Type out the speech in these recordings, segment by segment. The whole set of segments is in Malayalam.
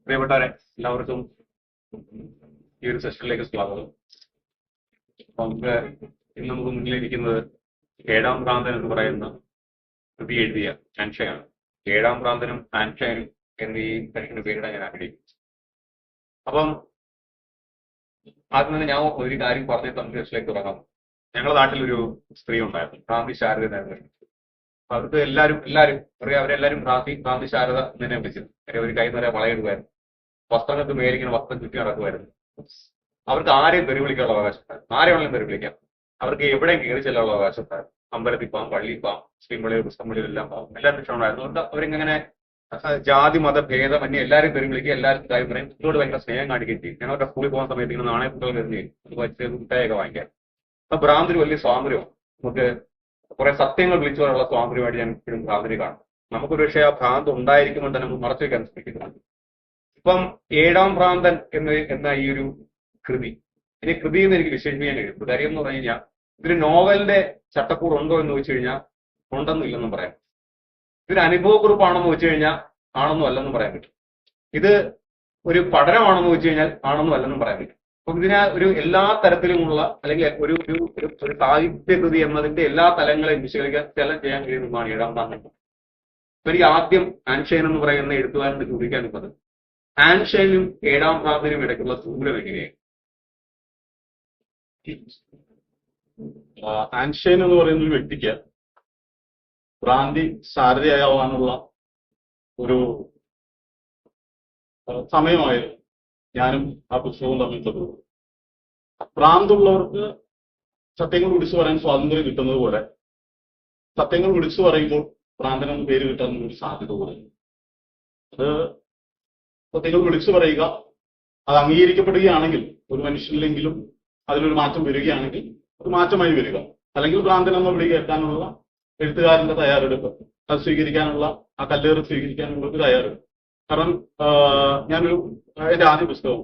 പ്രിയപ്പെട്ടവരെ, എല്ലാവർക്കും ഈ ഒരു സെഷനിലേക്ക് സ്വാഗതം. നമുക്ക് ഇന്ന് നമുക്ക് മുന്നിലിരിക്കുന്നത് ഏഴാം ഭ്രാന്തൻ എന്ന് പറയുന്ന കൃതി എഴുതിയ ആൻഷയാണ്. ഏഴാം ഭ്രാന്തനും ആൻഷയും എന്നീ സെഷന് പേരിടാൻ ഞാൻ ആഗ്രഹിക്കും. അപ്പം ആദ്യം തന്നെ ഞാൻ ഒരു കാര്യം പറഞ്ഞ സംശയത്തിലേക്ക് തുടങ്ങാം. ഞങ്ങളുടെ നാട്ടിലൊരു സ്ത്രീ ഉണ്ടായിരുന്നു, ഭ്രാന്തി ശാരദ എന്നായിരുന്നു. അവർക്ക് എല്ലാവരും അവരെല്ലാവരും ഭ്രാന്തി ശാരദ എന്ന് തന്നെ വിളിച്ചത്. ഒരു കൈ നിറയെ വളയിടുമായിരുന്നു, വസ്ത്രങ്ങൾക്ക് മേലിങ്ങനെ വസ്ത്രം ചുറ്റി നടക്കുമായിരുന്നു. അവർക്ക് ആരെയും തെറി വിളിക്കാനുള്ള അവകാശമുണ്ടായിരുന്നു, ആരെ വേണമെങ്കിലും തെറി വിളിക്കാം. അവർക്ക് എവിടെയും കയറി ചെല്ലാനുള്ള അവകാശമുണ്ടായിരുന്നു. അമ്പലത്തിൽ പോകാം, പള്ളിയിൽ പോകാം, സ്ത്രീമളിയിൽ പുസ്തകങ്ങളിലും എല്ലാം പോകാം. എല്ലാവരും ഇഷ്ടമുണ്ടായിരുന്നു. അതുകൊണ്ട് അവരിങ്ങനെ ജാതി മത ഭേദമന്യേ എല്ലാവരും തെറി വിളിക്കുക, എല്ലാവരും കാര്യം പറയും. കുട്ടിയോട് ഭയങ്കര സ്നേഹം കാണിക്കുകയും ചെയ്യും. ഞങ്ങളുടെ സ്കൂളിൽ പോകുന്ന സമയത്ത് ഇങ്ങനെ നാണയക്കുട്ടികൾ കരുതി വെച്ച് മുട്ടായൊക്കെ വാങ്ങിക്കാൻ. അപ്പൊ ഭ്രാന്തിന് വലിയ സ്വാതന്ത്ര്യമാണ്. നമുക്ക് കുറെ സത്യങ്ങൾ വിളിച്ചു പറയാനുള്ള സ്വാതന്ത്ര്യമായിട്ട് ഞാൻ ഇപ്പോഴും ഭ്രാന്തിനെ കാണും. നമുക്കൊരു പക്ഷേ ആ ഭ്രാന്ത് ഉണ്ടായിരിക്കുമ്പോൾ തന്നെ നമുക്ക് മറച്ചു വെക്കാൻ ശ്രമിക്കുന്നുണ്ട്. ഇപ്പം ഏഴാം ഭ്രാന്തൻ എന്ന ഈ ഒരു കൃതി, ഇനി കൃതി എന്ന് എനിക്ക് വിശേഷിപ്പിക്കാൻ കഴിയും. കാര്യം എന്ന് പറഞ്ഞു കഴിഞ്ഞാൽ ഇതൊരു നോവലിന്റെ ചട്ടക്കൂട് ഉണ്ടോ എന്ന് ചോദിച്ചു കഴിഞ്ഞാൽ ഉണ്ടെന്നും ഇല്ലെന്നും പറയാം. ഇതൊരു അനുഭവക്കുറിപ്പാണെന്ന് വെച്ച് കഴിഞ്ഞാൽ ആണെന്നും അല്ലെന്നും പറയാൻ പറ്റും. ഇത് ഒരു പഠനമാണെന്ന് വെച്ച് കഴിഞ്ഞാൽ ആണെന്നും അല്ലെന്നും പറയാൻ പറ്റും. അപ്പൊ ഇതിനെ ഒരു എല്ലാ തരത്തിലുമുള്ള അല്ലെങ്കിൽ ഒരു ഒരു ഒരു സാഹിത്യകൃതി എന്നതിന്റെ എല്ലാ തലങ്ങളെയും വിശകലിക്കാൻ ചെയ്യാൻ കഴിയുന്നതാണ് ഏഴാം ഭ്രാന്തൻ. അപ്പൊ എനിക്ക് ആദ്യം ആൻഷൈൻ എന്ന് പറയുന്ന എഴുത്തുകാരന്റെ ചോദിക്കാനുള്ളത്, ആൻഷൈനും ഏഴാം ഭ്രാന്തനും ഇടയ്ക്കുള്ള ദൂരം എങ്ങനെയാണ്? ആൻഷൈൻ എന്ന് പറയുന്ന ഒരു വ്യക്തിക്ക് ഭ്രാന്തി ശാരദയാവാനുള്ള ഒരു സമയമായിരുന്നു ഞാനും ആ പുസ്തകവും തമ്മിൽ. ഭ്രാന്തുള്ളവർക്ക് സത്യങ്ങൾ വിളിച്ചു പറയാൻ സ്വാതന്ത്ര്യം കിട്ടുന്നത് പോലെ സത്യങ്ങൾ വിളിച്ചു പറയുമ്പോൾ ഭ്രാന്തനെന്ന് പേര് കിട്ടാൻ ഒരു സാധ്യത കുറയും. അത് സത്യങ്ങൾ വിളിച്ചു പറയുക, അത് അംഗീകരിക്കപ്പെടുകയാണെങ്കിൽ ഒരു മനുഷ്യനിലെങ്കിലും അതിലൊരു മാറ്റം വരികയാണെങ്കിൽ അത് മാറ്റമായി വരിക. അല്ലെങ്കിൽ ഭ്രാന്തൻ എന്ന വിളി കേൾക്കാനുള്ള എഴുത്തുകാരന്റെ തയ്യാറെടുപ്പ്, അത് സ്വീകരിക്കാനുള്ള ആ കല്ലേറ് സ്വീകരിക്കാനുള്ള ഒരു തയ്യാറെടുപ്പ്. കാരണം ഞാനൊരു എന്റെ ആദ്യ പുസ്തകം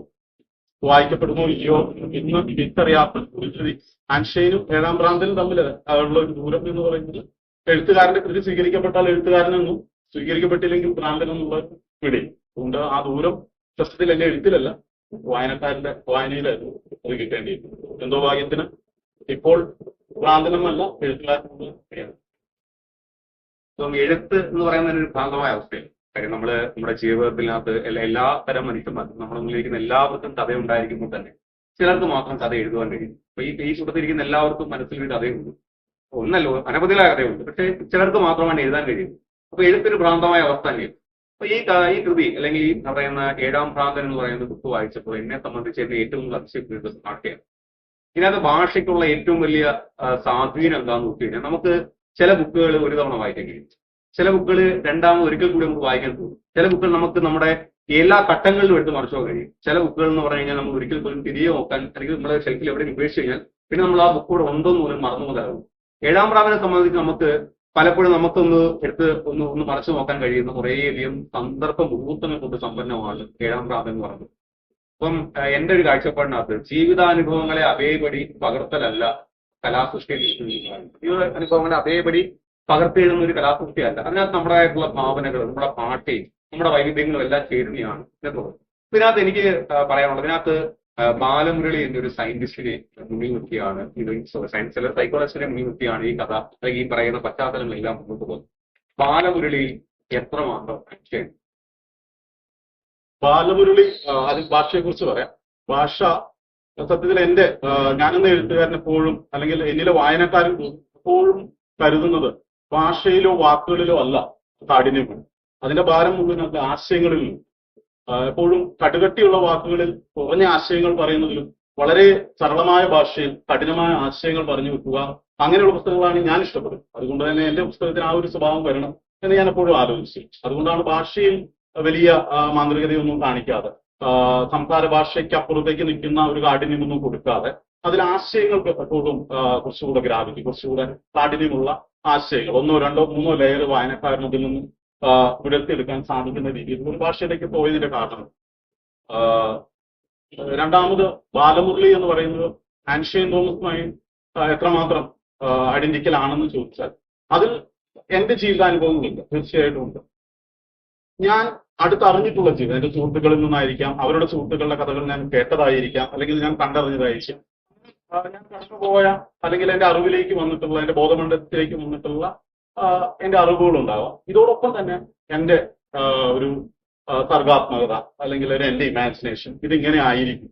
വായിക്കപ്പെടുമോ ഇല്ലയോ ഇന്ന് തിരിച്ചറിയാത്ത ഒരു കൃതി. ആൻഷൈനും ഏഴാം ഭ്രാന്തനും തമ്മിൽ ഉള്ള ഒരു ദൂരം എന്ന് പറയുന്നത് എഴുത്തുകാരന്റെ കൃതി സ്വീകരിക്കപ്പെട്ടാൽ എഴുത്തുകാരനെന്നും സ്വീകരിക്കപ്പെട്ടില്ലെങ്കിൽ ഭ്രാന്തനെന്നുള്ള വിളി. അതുകൊണ്ട് ആ ദൂരം പ്രശ്നത്തിൽ എന്റെ എഴുത്തിലല്ല, വായനക്കാരന്റെ വായനയിലായിരുന്നു അത് കിട്ടേണ്ടിയിരുന്നു. എന്തോ ഭാഗ്യത്തിന് ഇപ്പോൾ ഭ്രാന്തനെന്നല്ല എഴുത്തുകാരനുള്ള വിളിയാണ്. എഴുത്ത് എന്ന് പറയുന്ന ഒരു ഭാഗമായ അവസ്ഥയാണ്. കാര്യം നമ്മുടെ ജീവിതത്തിനകത്ത് എല്ലാ തരം മനുഷ്യന്മാർക്കും നമ്മുടെ മുന്നിലിരിക്കുന്ന എല്ലാവർക്കും കഥ ഉണ്ടായിരിക്കുമ്പോൾ തന്നെ ചിലർക്ക് മാത്രം കഥ എഴുതുവാൻ കഴിയും. അപ്പൊ ഈ കൂട്ടത്തിരിക്കുന്ന എല്ലാവർക്കും മനസ്സിലൊരു കഥയുണ്ട്, ഒന്നല്ലോ അനവധിയായ കഥയുണ്ട്. പക്ഷെ ചിലർക്ക് മാത്രമാണ് എഴുതാൻ കഴിയും. അപ്പൊ എഴുത്തൊരു ഭ്രാന്തമായ അവസ്ഥ തന്നെയാണ്. അപ്പൊ ഈ കൃതി അല്ലെങ്കിൽ ഈ പറയുന്ന ഏഴാം ഭ്രാന്തൻ എന്ന് പറയുന്ന ബുക്ക് വായിച്ചപ്പോൾ എന്നെ സംബന്ധിച്ച് എന്നെ ഏറ്റവും കൂടുതൽ അതിശയിപ്പിച്ചത് ഭാഷയാണ്. ഇതിനകത്ത് ഭാഷയ്ക്കുള്ള ഏറ്റവും വലിയ സ്വാധീനം എന്താന്ന് നോക്കി കഴിഞ്ഞാൽ, നമുക്ക് ചില ബുക്കുകൾ ഒരു തവണ വായിക്കാൻ കഴിയും, ചില ബുക്കുകൾ രണ്ടാമത് ഒരിക്കൽ കൂടി നമുക്ക് വായിക്കാൻ പോകും, ചില ബുക്കുകൾ നമുക്ക് നമ്മുടെ എല്ലാ ഘട്ടങ്ങളിലും എടുത്ത് മറിച്ചോ കഴിയും. ചില ബുക്കുകൾ എന്ന് പറഞ്ഞു കഴിഞ്ഞാൽ നമുക്ക് ഒരിക്കൽ പോലും തിരികെ നോക്കാൻ അല്ലെങ്കിൽ നമ്മുടെ ഷെൽഫിൽ എവിടെ ഉപേക്ഷിച്ച് കഴിഞ്ഞാൽ പിന്നെ നമ്മൾ ആ ബുക്ക് കൂടെ ഉണ്ടോന്ന് പോലും മറന്നു പോകാറുണ്ട്. ഏഴാം ഭ്രാന്തനെ സംബന്ധിച്ച് നമുക്ക് പലപ്പോഴും നമുക്കൊന്ന് എടുത്ത് ഒന്ന് മറച്ചു നോക്കാൻ കഴിയുന്ന കുറേയധികം സന്ദർഭ മുഹൂർത്തങ്ങൾ കൊണ്ട് സമ്പന്നമാണ് ഏഴാം ഭ്രാന്തൻ എന്ന് പറയുന്നത്. അപ്പം എന്റെ ഒരു കാഴ്ചപ്പാടിനകത്ത് ജീവിതാനുഭവങ്ങളെ അതേപടി പകർത്തലല്ല കലാസൃഷ്ടി. ജീവിതാനുഭവങ്ങളെ അതേപടി പകർത്തിയെഴുതുന്ന ഒരു കലാസൃഷ്ടിയല്ല. അതിനകത്ത് നമ്മുടേതായിട്ടുള്ള ഭാവനകൾ, നമ്മുടെ പാട്ടയും നമ്മുടെ വൈവിധ്യങ്ങളും എല്ലാം ചേരുന്നതാണ് എന്നുള്ളത്. ഇതിനകത്ത് എനിക്ക് പറയാനുള്ളത്, ഇതിനകത്ത് ബാലമുരളി എന്നൊരു സയന്റിസ്റ്റിനെ മുന്നിൽ നിർത്തിയാണ് ഇത്, സയൻസിലെ സൈക്കോളജിസ്റ്റിനെ മുന്നിൽ നിർത്തിയാണ് ഈ കഥ അല്ലെങ്കിൽ ഈ പറയുന്ന പശ്ചാത്തലങ്ങളെല്ലാം മുന്നോട്ട് പോകുന്നത്. ബാലമുരളിയിൽ എത്രമാത്രം ആക്ഷൻ? ബാലമുരളി, അതിൽ ഭാഷയെ കുറിച്ച് പറയാം. ഭാഷ സത്യത്തിൽ ഞാനെന്ന എഴുത്തുകാരൻ എപ്പോഴും അല്ലെങ്കിൽ എന്നിലെ വായനക്കാരൻ എപ്പോഴും കരുതുന്നത് ഭാഷയിലോ വാക്കുകളിലോ അല്ല കാഠിന്യമാണ്. അതിന്റെ ഭാരം മുഴുവൻ അതിന്റെ ആശയങ്ങളിലും. എപ്പോഴും കടുകട്ടിയുള്ള വാക്കുകളിൽ കുറഞ്ഞ ആശയങ്ങൾ പറയുന്നതിലും വളരെ സരളമായ ഭാഷയിൽ കഠിനമായ ആശയങ്ങൾ പറഞ്ഞു വെക്കുക, അങ്ങനെയുള്ള പുസ്തകങ്ങളാണ് ഞാൻ ഇഷ്ടപ്പെടുന്നത്. അതുകൊണ്ട് തന്നെ എന്റെ പുസ്തകത്തിന് ആ ഒരു സ്വഭാവം വരണം എന്ന് ഞാൻ എപ്പോഴും ആലോചിച്ചു. അതുകൊണ്ടാണ് ഭാഷയിൽ വലിയ മാന്ത്രികതയൊന്നും കാണിക്കാതെ, സംസാര ഭാഷയ്ക്ക് അപ്പുറത്തേക്ക് നിൽക്കുന്ന ഒരു കാഠിന്യമൊന്നും കൊടുക്കാതെ, അതിൽ ആശയങ്ങൾക്ക് എപ്പോഴും കുറച്ചുകൂടെ ഗ്രാവിറ്റി, കുറച്ചുകൂടെ കാഠിന്യമുള്ള ആശയങ്ങൾ, ഒന്നോ രണ്ടോ മൂന്നോ ലെയർ വായനക്കാരൻ അതിൽ നിന്നും വിടർത്തിയെടുക്കാൻ സാധിക്കുന്ന രീതിയിൽ ഒരു ഭാഷയിലേക്ക് പോയതിന്റെ കാരണം. രണ്ടാമത് ബാലമുരളി എന്ന് പറയുന്നത് ആൻഷൈൻ തോമസുമായി എത്രമാത്രം ഐഡന്റിക്കൽ ആണെന്ന് ചോദിച്ചാൽ അതിൽ എന്റെ ജീവിതാനുഭവങ്ങളുണ്ട്, തീർച്ചയായിട്ടും ഉണ്ട്. ഞാൻ അടുത്തറിഞ്ഞിട്ടുള്ള ജീവിതം എന്റെ സുഹൃത്തുക്കളിൽ നിന്നായിരിക്കാം, അവരുടെ സുഹൃത്തുക്കളുടെ കഥകൾ ഞാൻ കേട്ടതായിരിക്കാം, അല്ലെങ്കിൽ ഞാൻ കണ്ടറിഞ്ഞതായിരിക്കാം. ഞാൻ കടന്നുപോയ അല്ലെങ്കിൽ എന്റെ അറിവിലേക്ക് വന്നിട്ടുള്ള, എന്റെ ബോധമണ്ഡലത്തിലേക്ക് വന്നിട്ടുള്ള എന്റെ അറിവുകളുണ്ടാവാം. ഇതോടൊപ്പം തന്നെ എന്റെ ഒരു സർഗാത്മകത അല്ലെങ്കിൽ എന്റെ ഇമാജിനേഷൻ ഇതിങ്ങനെ ആയിരിക്കും,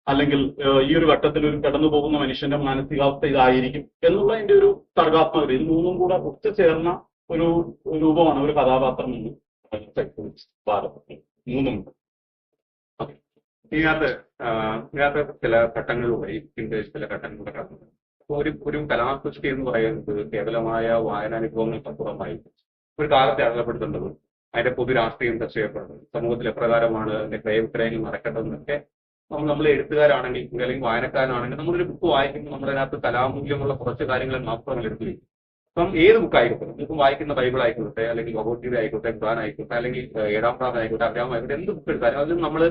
അല്ലെങ്കിൽ ഈ ഒരു ഘട്ടത്തിൽ ഒരു കടന്നു പോകുന്ന മനുഷ്യന്റെ മാനസികാവസ്ഥ ഇതായിരിക്കും എന്നുള്ള എന്റെ ഒരു സർഗാത്മകത, ഇത് മൂന്നും കൂടെ ഒത്തുചേർന്ന ഒരു രൂപമാണ് ഒരു കഥാപാത്രം എന്ന് മൂന്നുണ്ട്. ഇതിനകത്ത് ചില ഘട്ടങ്ങളിലൂടെ ചില ഘട്ടങ്ങളിലൂടെ കടന്നു. ഒരു കലാസൃഷ്ടി എന്ന് പറയുന്നത് കേവലമായ വായനാനുഭവങ്ങൾക്കപ്പുറമായി ഒരു കാലത്തെ അടയാളപ്പെടുത്തേണ്ടത് അതിന്റെ പൊതു രാഷ്ട്രീയം ചർച്ച ചെയ്യപ്പെടുന്നത്, സമൂഹത്തിൽ എപ്രകാരമാണ് അതിന്റെ ക്രയവിക്രയങ്ങൾ നടക്കേണ്ടതെന്നൊക്കെ നമ്മൾ എഴുത്തുകാരാണെങ്കിൽ അല്ലെങ്കിൽ വായനക്കാരനാണെങ്കിൽ നമ്മളൊരു ബുക്ക് വായിക്കുമ്പോൾ നമ്മുടെ അതിനകത്ത് കലാമൂല്യമുള്ള കുറച്ച് കാര്യങ്ങൾ മാത്രമല്ല എടുത്തു വയ്ക്കും. അപ്പം ഏത് ബുക്കായിക്കോട്ടെ, ഇപ്പം വായിക്കുന്ന ബൈബിൾ ആയിക്കോട്ടെ, അല്ലെങ്കിൽ ഭഗവത്ഗീത ആയിക്കോട്ടെ, ഖുർആൻ ആയിക്കോട്ടെ, അല്ലെങ്കിൽ ഏഴാം പ്രാർത്ഥന ആയിക്കോട്ടെ, അബ്രാം ആയിക്കോട്ടെ, എന്ത് ബുക്ക് എടുത്താലും അതിൽ നമ്മൾ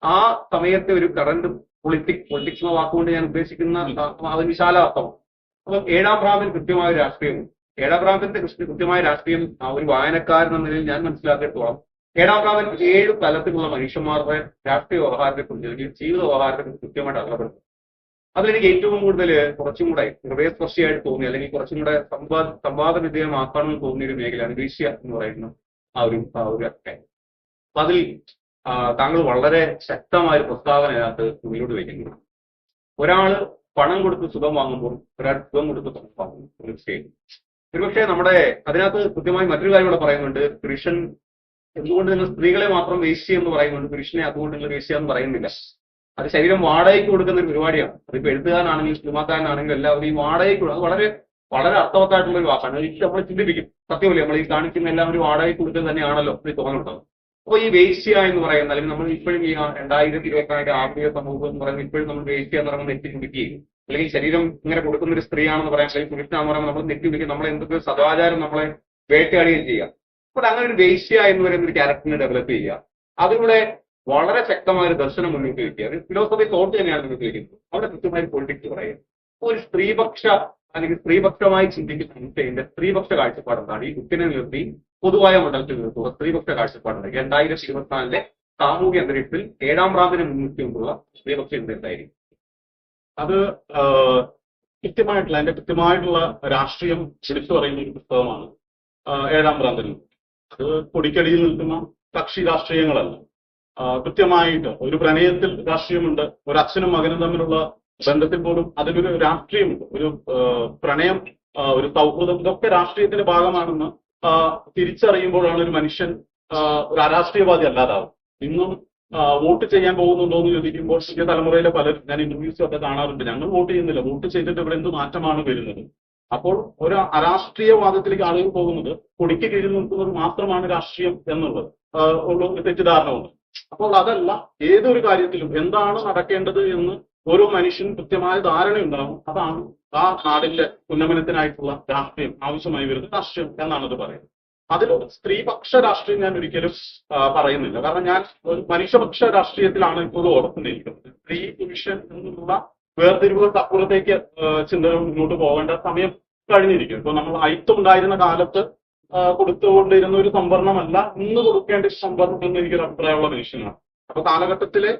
ആ സമയത്തെ ഒരു കറന്റ് പൊളിറ്റിക്സ് എന്ന വാക്കുകൊണ്ട് ഞാൻ ഉദ്ദേശിക്കുന്ന അത് വിശാലാർത്ഥമാണ്. അപ്പം ഏഴാം പ്രാന്തിന് കൃത്യമായ രാഷ്ട്രീയമുണ്ട്. ഏഴാം പ്രാന്തിന്റെ കൃത്യമായ രാഷ്ട്രീയം ഒരു വായനക്കാരൻ എന്ന നിലയിൽ ഞാൻ മനസ്സിലാക്കിയിടത്തോളം ഏഴാം പ്രാന്തിൽ 7 തലത്തിലുള്ള മനുഷ്യന്മാരുടെ രാഷ്ട്രീയ വ്യവഹാരത്തെക്കുറിച്ച് അല്ലെങ്കിൽ ജീവിത വ്യവഹാരത്തെക്കുറിച്ച് കൃത്യമായിട്ട് അറിയപ്പെടുന്നു. അതിലെനിക്ക് ഏറ്റവും കൂടുതൽ കുറച്ചും കൂടെ ഹൃദയസ്പർശിയായിട്ട് തോന്നി, അല്ലെങ്കിൽ കുറച്ചും കൂടെ സംവാദ വിധേയമാക്കണമെന്ന് തോന്നിയ ഒരു മേഖലയാണ് വേശ്യ എന്ന് പറയുന്ന ആ ഒരു അധ്യായം. അപ്പൊ അതിൽ താങ്കൾ വളരെ ശക്തമായ ഒരു പ്രസ്താവന അതിനകത്ത് മുന്നോട്ട് വയ്ക്കുന്നു. ഒരാള് പണം കൊടുത്ത് സുഖം വാങ്ങുമ്പോൾ ഒരാൾ സുഖം കൊടുത്ത് പണം വാങ്ങുന്നു ഒരു സ്റ്റേജ്. ഒരുപക്ഷെ നമ്മുടെ അതിനകത്ത് കൃത്യമായി മറ്റൊരു കാര്യം കൂടെ പറയുന്നുണ്ട്. പുരുഷൻ എന്തുകൊണ്ട് നിങ്ങൾ സ്ത്രീകളെ മാത്രം വേശ്യ എന്ന് പറയുന്നുണ്ട്, പുരുഷനെ അതുകൊണ്ട് നിങ്ങൾ വേശ്യ എന്ന് പറയുന്നില്ല. അത് ശരീരം വാടകയ്ക്ക് കൊടുക്കുന്ന ഒരു പരിപാടിയാണ്. അതിപ്പോ എഴുത്തുകാരനാണെങ്കിലും സിനിമാക്കാരനാണെങ്കിലും എല്ലാവരും ഈ വാടകയ്ക്ക് കൊടുക്കും. അത് വളരെ വളരെ അർത്ഥവത്തായിട്ടുള്ള ഒരു വാക്കാണ്. അത് നമ്മൾ ചിന്തിപ്പിക്കും. സത്യമല്ലേ, നമ്മൾ ഈ കാണിക്കുന്ന എല്ലാം ഒരു വാടകയ്ക്ക് കൊടുക്കുന്നത് തന്നെയാണല്ലോ ഈ തോന്നുന്നുണ്ടാവും. അപ്പൊ ഈ വേശ്യ എന്ന് പറയുന്ന, അല്ലെങ്കിൽ നമ്മൾ ഇപ്പോഴും ഈ 2024 ആധുനിക സമൂഹം എന്ന് പറയുന്നത് ഇപ്പോഴും നമ്മൾ വേശ്യ എന്ന് പറയുമ്പോൾ നെറ്റി ചുരുക്കുകയും, അല്ലെങ്കിൽ ശരീരം ഇങ്ങനെ കൊടുക്കുന്ന ഒരു സ്ത്രീയാണെന്ന് പറയാൻ, അല്ലെങ്കിൽ പുരുഷനാണെന്ന് പറയുമ്പോൾ നമ്മൾ നെറ്റി ചുരുക്കുകയും നമ്മളെ എന്തൊക്കെ സദാചാരം നമ്മളെ വേട്ടയാടുകയും ചെയ്യുക. അപ്പോൾ അങ്ങനെ ഒരു വേശ്യ എന്ന് പറയുന്ന ഒരു ക്യാരക്ടറിനെ ഡെവലപ്പ് ചെയ്യുക, അതിലൂടെ വളരെ ശക്തമായ ഒരു ദർശനം മുന്നോട്ട് വയ്ക്കുക. ഒരു ഫിലോസഫി തോട്ട് തന്നെയാണ് മുന്നോട്ട് വയ്ക്കുന്നത്. അവിടെ കൃത്യമായി പൊളിറ്റിക്സ് പറയുക. ഒരു സ്ത്രീപക്ഷ അല്ലെങ്കിൽ സ്ത്രീപക്ഷമായി ചിന്തിക്കുന്ന മനുഷ്യന്റെ സ്ത്രീപക്ഷ കാഴ്ചപ്പാടെന്താണ് ഈ ബുക്കിനെ നിർത്തി പൊതുവായ മണ്ഡലത്തിൽ നിർത്തുക സ്ത്രീപക്ഷ കാഴ്ചപ്പാടുണ്ട്. 2024 സാമൂഹ്യ അന്തരീക്ഷത്തിൽ ഏഴാം പ്രാന്തിനെ മുൻനിർത്തി കൊണ്ടുള്ള സ്ത്രീപക്ഷ ചിന്ത എന്തായിരിക്കും? അത് കൃത്യമായിട്ടുള്ള രാഷ്ട്രീയം എടുത്തു പറയുന്ന ഒരു പുസ്തകമാണ് ഏഴാം പ്രാന്തൻ. അത് പൊടിക്കടിയിൽ നിൽക്കുന്ന കക്ഷി രാഷ്ട്രീയങ്ങളല്ല. കൃത്യമായിട്ട് ഒരു പ്രണയത്തിൽ രാഷ്ട്രീയമുണ്ട്, ഒരു അച്ഛനും മകനും തമ്മിലുള്ള ബന്ധത്തിൽ പോലും അതിലൊരു രാഷ്ട്രീയമുണ്ട്. ഒരു പ്രണയം, ഒരു സൗഹൃദം, ഇതൊക്കെ രാഷ്ട്രീയത്തിന്റെ ഭാഗമാണെന്ന് തിരിച്ചറിയുമ്പോഴാണ് ഒരു മനുഷ്യൻ ഒരു അരാഷ്ട്രീയവാദി അല്ലാതാവും. ഇന്നും വോട്ട് ചെയ്യാൻ പോകുന്നുണ്ടോ എന്ന് ചോദിക്കുമ്പോൾ പുതിയ തലമുറയിലെ പലരും, ഞാൻ ഇന്റർവ്യൂസ് ഒക്കെ കാണാറുണ്ട്, ഞങ്ങൾ വോട്ട് ചെയ്യുന്നില്ല, വോട്ട് ചെയ്തിട്ട് ഇവിടെ എന്ത് മാറ്റമാണ് വരുന്നത്. അപ്പോൾ ഒരു അരാഷ്ട്രീയവാദത്തിലേക്ക് ആളുകൾ പോകുന്നത് പൊടിക്ക് കീഴിൽ നിൽക്കുന്നത് മാത്രമാണ് രാഷ്ട്രീയം എന്നുള്ളത് ഉള്ള ഒരു തെറ്റിദ്ധാരണ ഉണ്ട്. അപ്പോൾ അതല്ല, ഏതൊരു കാര്യത്തിലും എന്താണ് നടക്കേണ്ടത് എന്ന് ഓരോ മനുഷ്യനും കൃത്യമായ ധാരണയുണ്ടാവും. അതാണ് ആ നാടിന്റെ ഉന്നമനത്തിനായിട്ടുള്ള രാഷ്ട്രീയം, ആവശ്യമായി വരുന്ന രാഷ്ട്രീയം എന്നാണ് ഇത് പറയുന്നത്. അതിലൊരു സ്ത്രീപക്ഷ രാഷ്ട്രീയം ഞാൻ ഒരിക്കലും പറയുന്നില്ല. കാരണം ഞാൻ ഒരു മനുഷ്യപക്ഷ രാഷ്ട്രീയത്തിലാണ് ഇപ്പോഴും ഓർത്തുകൊണ്ടിരിക്കുന്നത്. സ്ത്രീ പുരുഷൻ എന്നുള്ള വേർതിരിവുകൾക്ക് അപ്പുറത്തേക്ക് ചിന്തകൾ മുന്നോട്ട് പോകേണ്ട സമയം കഴിഞ്ഞിരിക്കും. ഇപ്പൊ നമ്മൾ അയിത്തം ഉണ്ടായിരുന്ന കാലത്ത് കൊടുത്തുകൊണ്ടിരുന്ന ഒരു സംവരണമല്ല ഇന്ന് കൊടുക്കേണ്ട സംവരണം എന്ന് എനിക്കൊരു അഭിപ്രായമുള്ള മനുഷ്യനാണ്. അപ്പൊ കാലഘട്ടത്തിലെ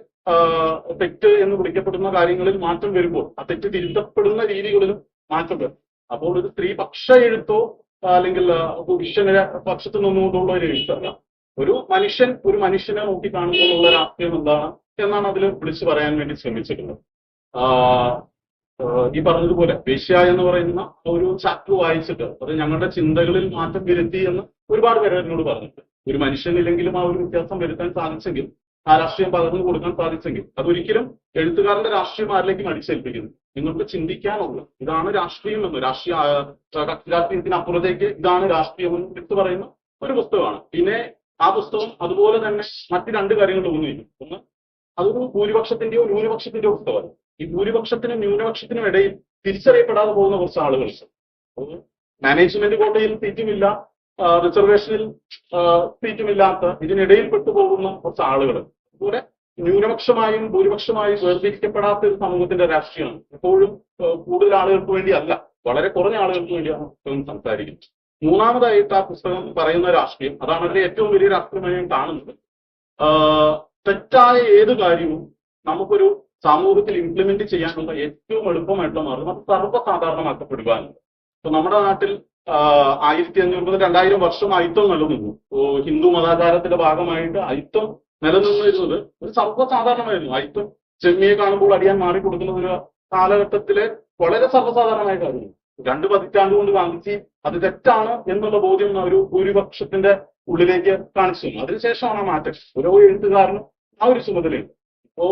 തെറ്റ് എന്ന് വിളിക്കപ്പെടുന്ന കാര്യങ്ങളിൽ മാറ്റം വരുമ്പോൾ ആ തെറ്റ് തിരുത്തപ്പെടുന്ന രീതികളിലും മാറ്റം വരും. അപ്പോൾ ഒരു സ്ത്രീപക്ഷ എഴുത്തോ അല്ലെങ്കിൽ പുരുഷന്റെ പക്ഷത്ത് നിന്നുകൊണ്ടുള്ള ഒരു എഴുത്തല്ല. ഒരു മനുഷ്യനെ നോക്കി കാണുമ്പോഴുള്ള രാഷ്ട്രീയം എന്താണ് എന്നാണ് അതിൽ വിളിച്ചു പറയാൻ വേണ്ടി ശ്രമിച്ചിട്ടുള്ളത്. ഈ പറഞ്ഞതുപോലെ വേശ്യ എന്ന് പറയുന്ന ഒരു ചാപ്റ്റർ വായിച്ചിട്ട് അത് ഞങ്ങളുടെ ചിന്തകളിൽ മാറ്റം വരുത്തി എന്ന് ഒരുപാട് പേര് എന്നോട് പറഞ്ഞിട്ട്, ഒരു മനുഷ്യനില്ലെങ്കിലും ആ ഒരു വ്യത്യാസം വരുത്താൻ സാധിച്ചെങ്കിൽ, ആ രാഷ്ട്രീയം പകർന്നു കൊടുക്കാൻ സാധിച്ചെങ്കിൽ, അതൊരിക്കലും എഴുത്തുകാരന്റെ രാഷ്ട്രീയം ആരിലേക്കും അടിച്ചേൽപ്പിക്കുന്നു. നിങ്ങൾക്ക് ചിന്തിക്കാനുള്ളത് ഇതാണ് രാഷ്ട്രീയം എന്ന്, രാഷ്ട്രീയത്തിനപ്പുറത്തേക്ക് ഇതാണ് രാഷ്ട്രീയം എന്ന് എടുത്തു പറയുന്ന ഒരു പുസ്തകമാണ്. പിന്നെ ആ പുസ്തകം അതുപോലെ തന്നെ മറ്റ് 2 കാര്യങ്ങൾ തോന്നിയിരിക്കും. ഒന്ന്, അതൊരു ഭൂരിപക്ഷത്തിന്റെയോ ന്യൂനപക്ഷത്തിന്റെയോ പുസ്തകമാണ്. ഈ ഭൂരിപക്ഷത്തിനും ന്യൂനപക്ഷത്തിനും ഇടയിൽ തിരിച്ചറിയപ്പെടാതെ പോകുന്ന കുറച്ച് ആളുകൾ, മാനേജ്മെന്റ് കോട്ടയിൽ സീറ്റുമില്ല, റിസർവേഷനിൽ സീറ്റുമില്ലാത്ത ഇതിനിടയിൽ പെട്ടുപോകുന്ന കുറച്ച് ആളുകൾ, അതുപോലെ ന്യൂനപക്ഷമായും ഭൂരിപക്ഷമായും വേർതിരിക്കപ്പെടാത്ത ഒരു സമൂഹത്തിന്റെ രാഷ്ട്രീയമാണ്. എപ്പോഴും കൂടുതൽ ആളുകൾക്ക് വേണ്ടിയല്ല, വളരെ കുറഞ്ഞ ആളുകൾക്ക് വേണ്ടിയാണ് സംസാരിക്കുന്നത്. മൂന്നാമതായിട്ട് ആ പുസ്തകം പറയുന്ന രാഷ്ട്രീയം, അതാണ് അതിലെ ഏറ്റവും വലിയ രാഷ്ട്രീയമായി ഞാൻ കാണുന്നത്. തെറ്റായ ഏത് കാര്യവും നമുക്കൊരു സമൂഹത്തിൽ ഇംപ്ലിമെന്റ് ചെയ്യാനുള്ള ഏറ്റവും എളുപ്പമായിട്ടുള്ള മാർഗം അത് സർവ്വസാധാരണമാക്കപ്പെടുക എന്നത്. ഇപ്പൊ നമ്മുടെ നാട്ടിൽ 1500 മുതൽ 2000 വർഷം അയിത്തം നിലനിന്നു. ഹിന്ദു മതാചാരത്തിന്റെ ഭാഗമായിട്ട് അയിത്തം നിലനിന്നിരുന്നത് ഒരു സർവ്വസാധാരണമായിരുന്നു. അയിത്തം ചെമ്മിയെ കാണുമ്പോൾ അടിയാൻ മാറിക്കൊടുക്കുന്ന ഒരു കാലഘട്ടത്തിലെ വളരെ സർവ്വസാധാരണമായ കാര്യമാണ്. 2 പതിറ്റാണ്ട് കൊണ്ട് ഗാന്ധിജി അത് തെറ്റാണ് എന്നുള്ള ബോധ്യം ഒരു ഭൂരിപക്ഷത്തിന്റെ ഉള്ളിലേക്ക് കാണിച്ചു തന്നു. അതിനുശേഷമാണ് ആ മാറ്റം. ഓരോ എഴുത്തുകാരനും ആ ഒരു ചുമതലയുണ്ട്. ഇപ്പോ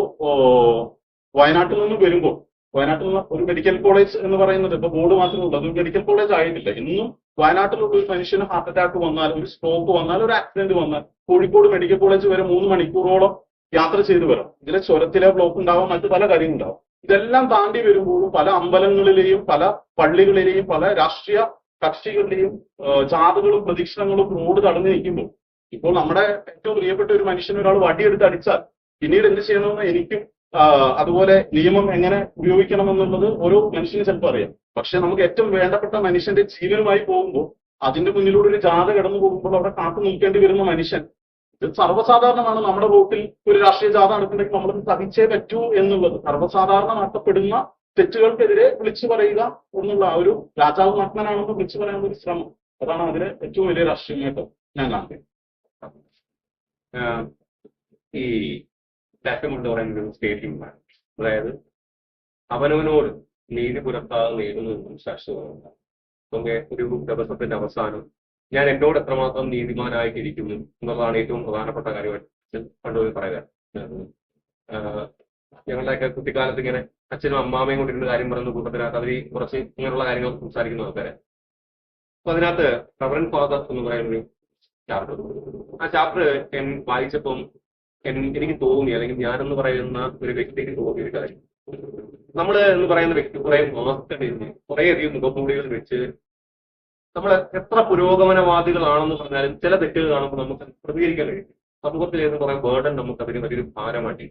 വയനാട്ടിൽ നിന്ന് വരുമ്പോൾ, വയനാട്ടിൽ നിന്ന് ഒരു മെഡിക്കൽ കോളേജ് എന്ന് പറയുന്നത് ഇപ്പൊ ബോർഡ് മാത്രമേ ഉള്ളൂ, അത് മെഡിക്കൽ കോളേജ് ആയിട്ടില്ല. ഇന്നും വയനാട്ടിലുള്ള ഒരു മനുഷ്യന് ഹാർട്ട് അറ്റാക്ക് വന്നാൽ, ഒരു സ്ട്രോക്ക് വന്നാൽ, ഒരു ആക്സിഡന്റ് വന്നാൽ കോഴിക്കോട് മെഡിക്കൽ കോളേജ് വരെ 3 മണിക്കൂറോളം യാത്ര ചെയ്തു വരാം. ഇതിലെ ചുരത്തിലെ ബ്ലോക്ക് ഉണ്ടാവാം, മറ്റു പല കാര്യങ്ങളുണ്ടാവും. ഇതെല്ലാം താണ്ടി വരുമ്പോഴും പല അമ്പലങ്ങളിലെയും പല പള്ളികളിലെയും പല രാഷ്ട്രീയ കക്ഷികളുടെയും ജാഥകളും പ്രദക്ഷിണങ്ങളും റോഡ് തടഞ്ഞു നിൽക്കുമ്പോൾ, ഇപ്പോൾ നമ്മുടെ ഏറ്റവും പ്രിയപ്പെട്ട ഒരു മനുഷ്യന് ഒരാൾ വടിയെടുത്ത് അടിച്ചാൽ പിന്നീട് എന്ത് ചെയ്യണമെന്ന് എനിക്കും അതുപോലെ നിയമം എങ്ങനെ ഉപയോഗിക്കണമെന്നുള്ളത് ഓരോ മനുഷ്യനും ചിലപ്പോൾ അറിയാം. പക്ഷെ നമുക്ക് ഏറ്റവും വേണ്ടപ്പെട്ട മനുഷ്യന്റെ ജീവനുമായി പോകുമ്പോൾ അതിന്റെ മുന്നിലൂടെ ഒരു ജാഥ കടന്നു പോകുമ്പോൾ അവിടെ കാത്തു നിൽക്കേണ്ടി വരുന്ന മനുഷ്യൻ, ഇത് സർവ്വസാധാരണമാണ്. നമ്മുടെ റൂട്ടിൽ ഒരു രാഷ്ട്രീയ ജാഥ നടക്കുന്നുണ്ടെങ്കിൽ നമ്മളത് സഹിച്ചേ പറ്റൂ എന്നുള്ളത്. സർവ്വസാധാരണമാക്കപ്പെടുന്ന തെറ്റുകൾക്കെതിരെ വിളിച്ചു പറയുക എന്നുള്ള ആ ഒരു രാജാവ് നഗ്നനാണെന്ന് വിളിച്ചു പറയാനുള്ള ഒരു ശ്രമം, അതാണ് അതിലെ ഏറ്റവും വലിയ രാഷ്ട്രീയമായിട്ട് ഞാൻ കാണുന്നത്. ഈ ടാറ്റം എന്ന് പറയുന്ന ഒരു സ്റ്റേറ്റ്മെന്റ്, അതായത് അവനവനോട് നീതി പുലർത്താതെ നേടുന്നതെന്നും ശാശ്വതമല്ല. നമുക്ക് ഒരു ദിവസത്തിന്റെ അവസാനം ഞാൻ എന്നോട് എത്രമാത്രം നീതിമാനായിട്ടിരിക്കുന്നു എന്നുള്ളതാണ് ഏറ്റവും പ്രധാനപ്പെട്ട കാര്യമായിട്ട് കണ്ടുപോയി പറയുക. ഞങ്ങളുടെയൊക്കെ കുട്ടിക്കാലത്ത് ഇങ്ങനെ അച്ഛനും അമ്മാമയും കൊണ്ടിരുന്ന കാര്യം പറയുന്ന കൂട്ടത്തിനകത്ത് അവർ കുറച്ച് ഇങ്ങനെയുള്ള കാര്യങ്ങൾ സംസാരിക്കുന്ന ആൾക്കാരെ. അപ്പൊ അതിനകത്ത് റവറൻ ഫാദർ എന്ന് പറയുന്നൊരു ചാപ്റ്റർ, ആ ചാപ്റ്റർ വായിച്ചപ്പം എനിക്ക് തോന്നി, അല്ലെങ്കിൽ ഞാനെന്ന് പറയുന്ന ഒരു വ്യക്തിക്ക് തോന്നിയ ഒരു കാര്യം, നമ്മള് എന്ന് പറയുന്ന വ്യക്തി കുറെ മാസ്കടിഞ്ഞ് കുറേയധികം മുഖംമൂടികൾ വെച്ച് നമ്മൾ എത്ര പുരോഗമനവാദികളാണെന്ന് പറഞ്ഞാലും ചില തെറ്റുകൾ കാണുമ്പോൾ നമുക്ക് പ്രതികരിക്കാൻ കഴിയും. സമൂഹത്തിലേത് കുറെ ബേർഡൻ നമുക്ക് അതിന് വലിയൊരു ഭാരമാട്ടി.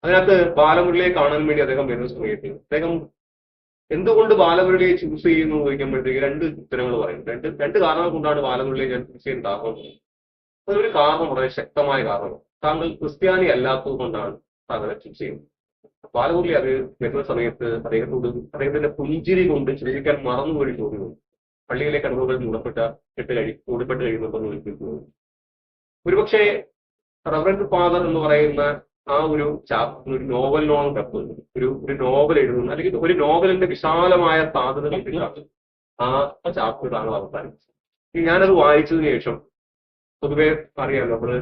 അതിനകത്ത് ബാലമുരളിയെ കാണാൻ വേണ്ടി അദ്ദേഹം വരുന്ന സമയത്ത് അദ്ദേഹം എന്തുകൊണ്ട് ബാലമുരളിയെ ചൂസ് ചെയ്യുന്നു ചോദിക്കുമ്പോഴത്തേക്ക് 2 ഉത്തരങ്ങൾ പറയും. രണ്ട് കാരണങ്ങൾ കൊണ്ടാണ് ബാലമുരളിയെ ഞാൻ ചൂസ് ചെയ്യാൻ കാരണം. അതൊരു കാരണം വളരെ ശക്തമായ കാരണമാണ്. താങ്കൾ ക്രിസ്ത്യാനി അല്ലാത്തത് കൊണ്ടാണ് താങ്കളെ ചൂസ് ചെയ്യുന്നത്. ബാലമുരളി അത് വരുന്ന സമയത്ത് അദ്ദേഹത്തിന്റെ പുഞ്ചിരി കൊണ്ട് ചോദിക്കാൻ മറന്നുപോയി ചോദ്യമുണ്ട്. പള്ളിയിലെ കടവുകൾ മൂടപ്പെട്ട് കഴിയുന്നുണ്ടെന്ന് വിളിക്കുന്നു. ഒരുപക്ഷെ റവറൻഡ് ഫാദർ എന്ന് പറയുന്ന ആ ഒരു ചാപ്റ്റർ ഒരു നോവലിനോളം കപ്പുണ്ട്. ഒരു നോവൽ എഴുതുന്ന, അല്ലെങ്കിൽ ഒരു നോവലിന്റെ വിശാലമായ സാധ്യതകൾ ആ ചാപ്റ്റർ താങ്കൾ അവസാനിച്ചു. ഞാനത് വായിച്ചതിന് ശേഷം പൊതുവെ അറിയാമല്ലോ, നമ്മള്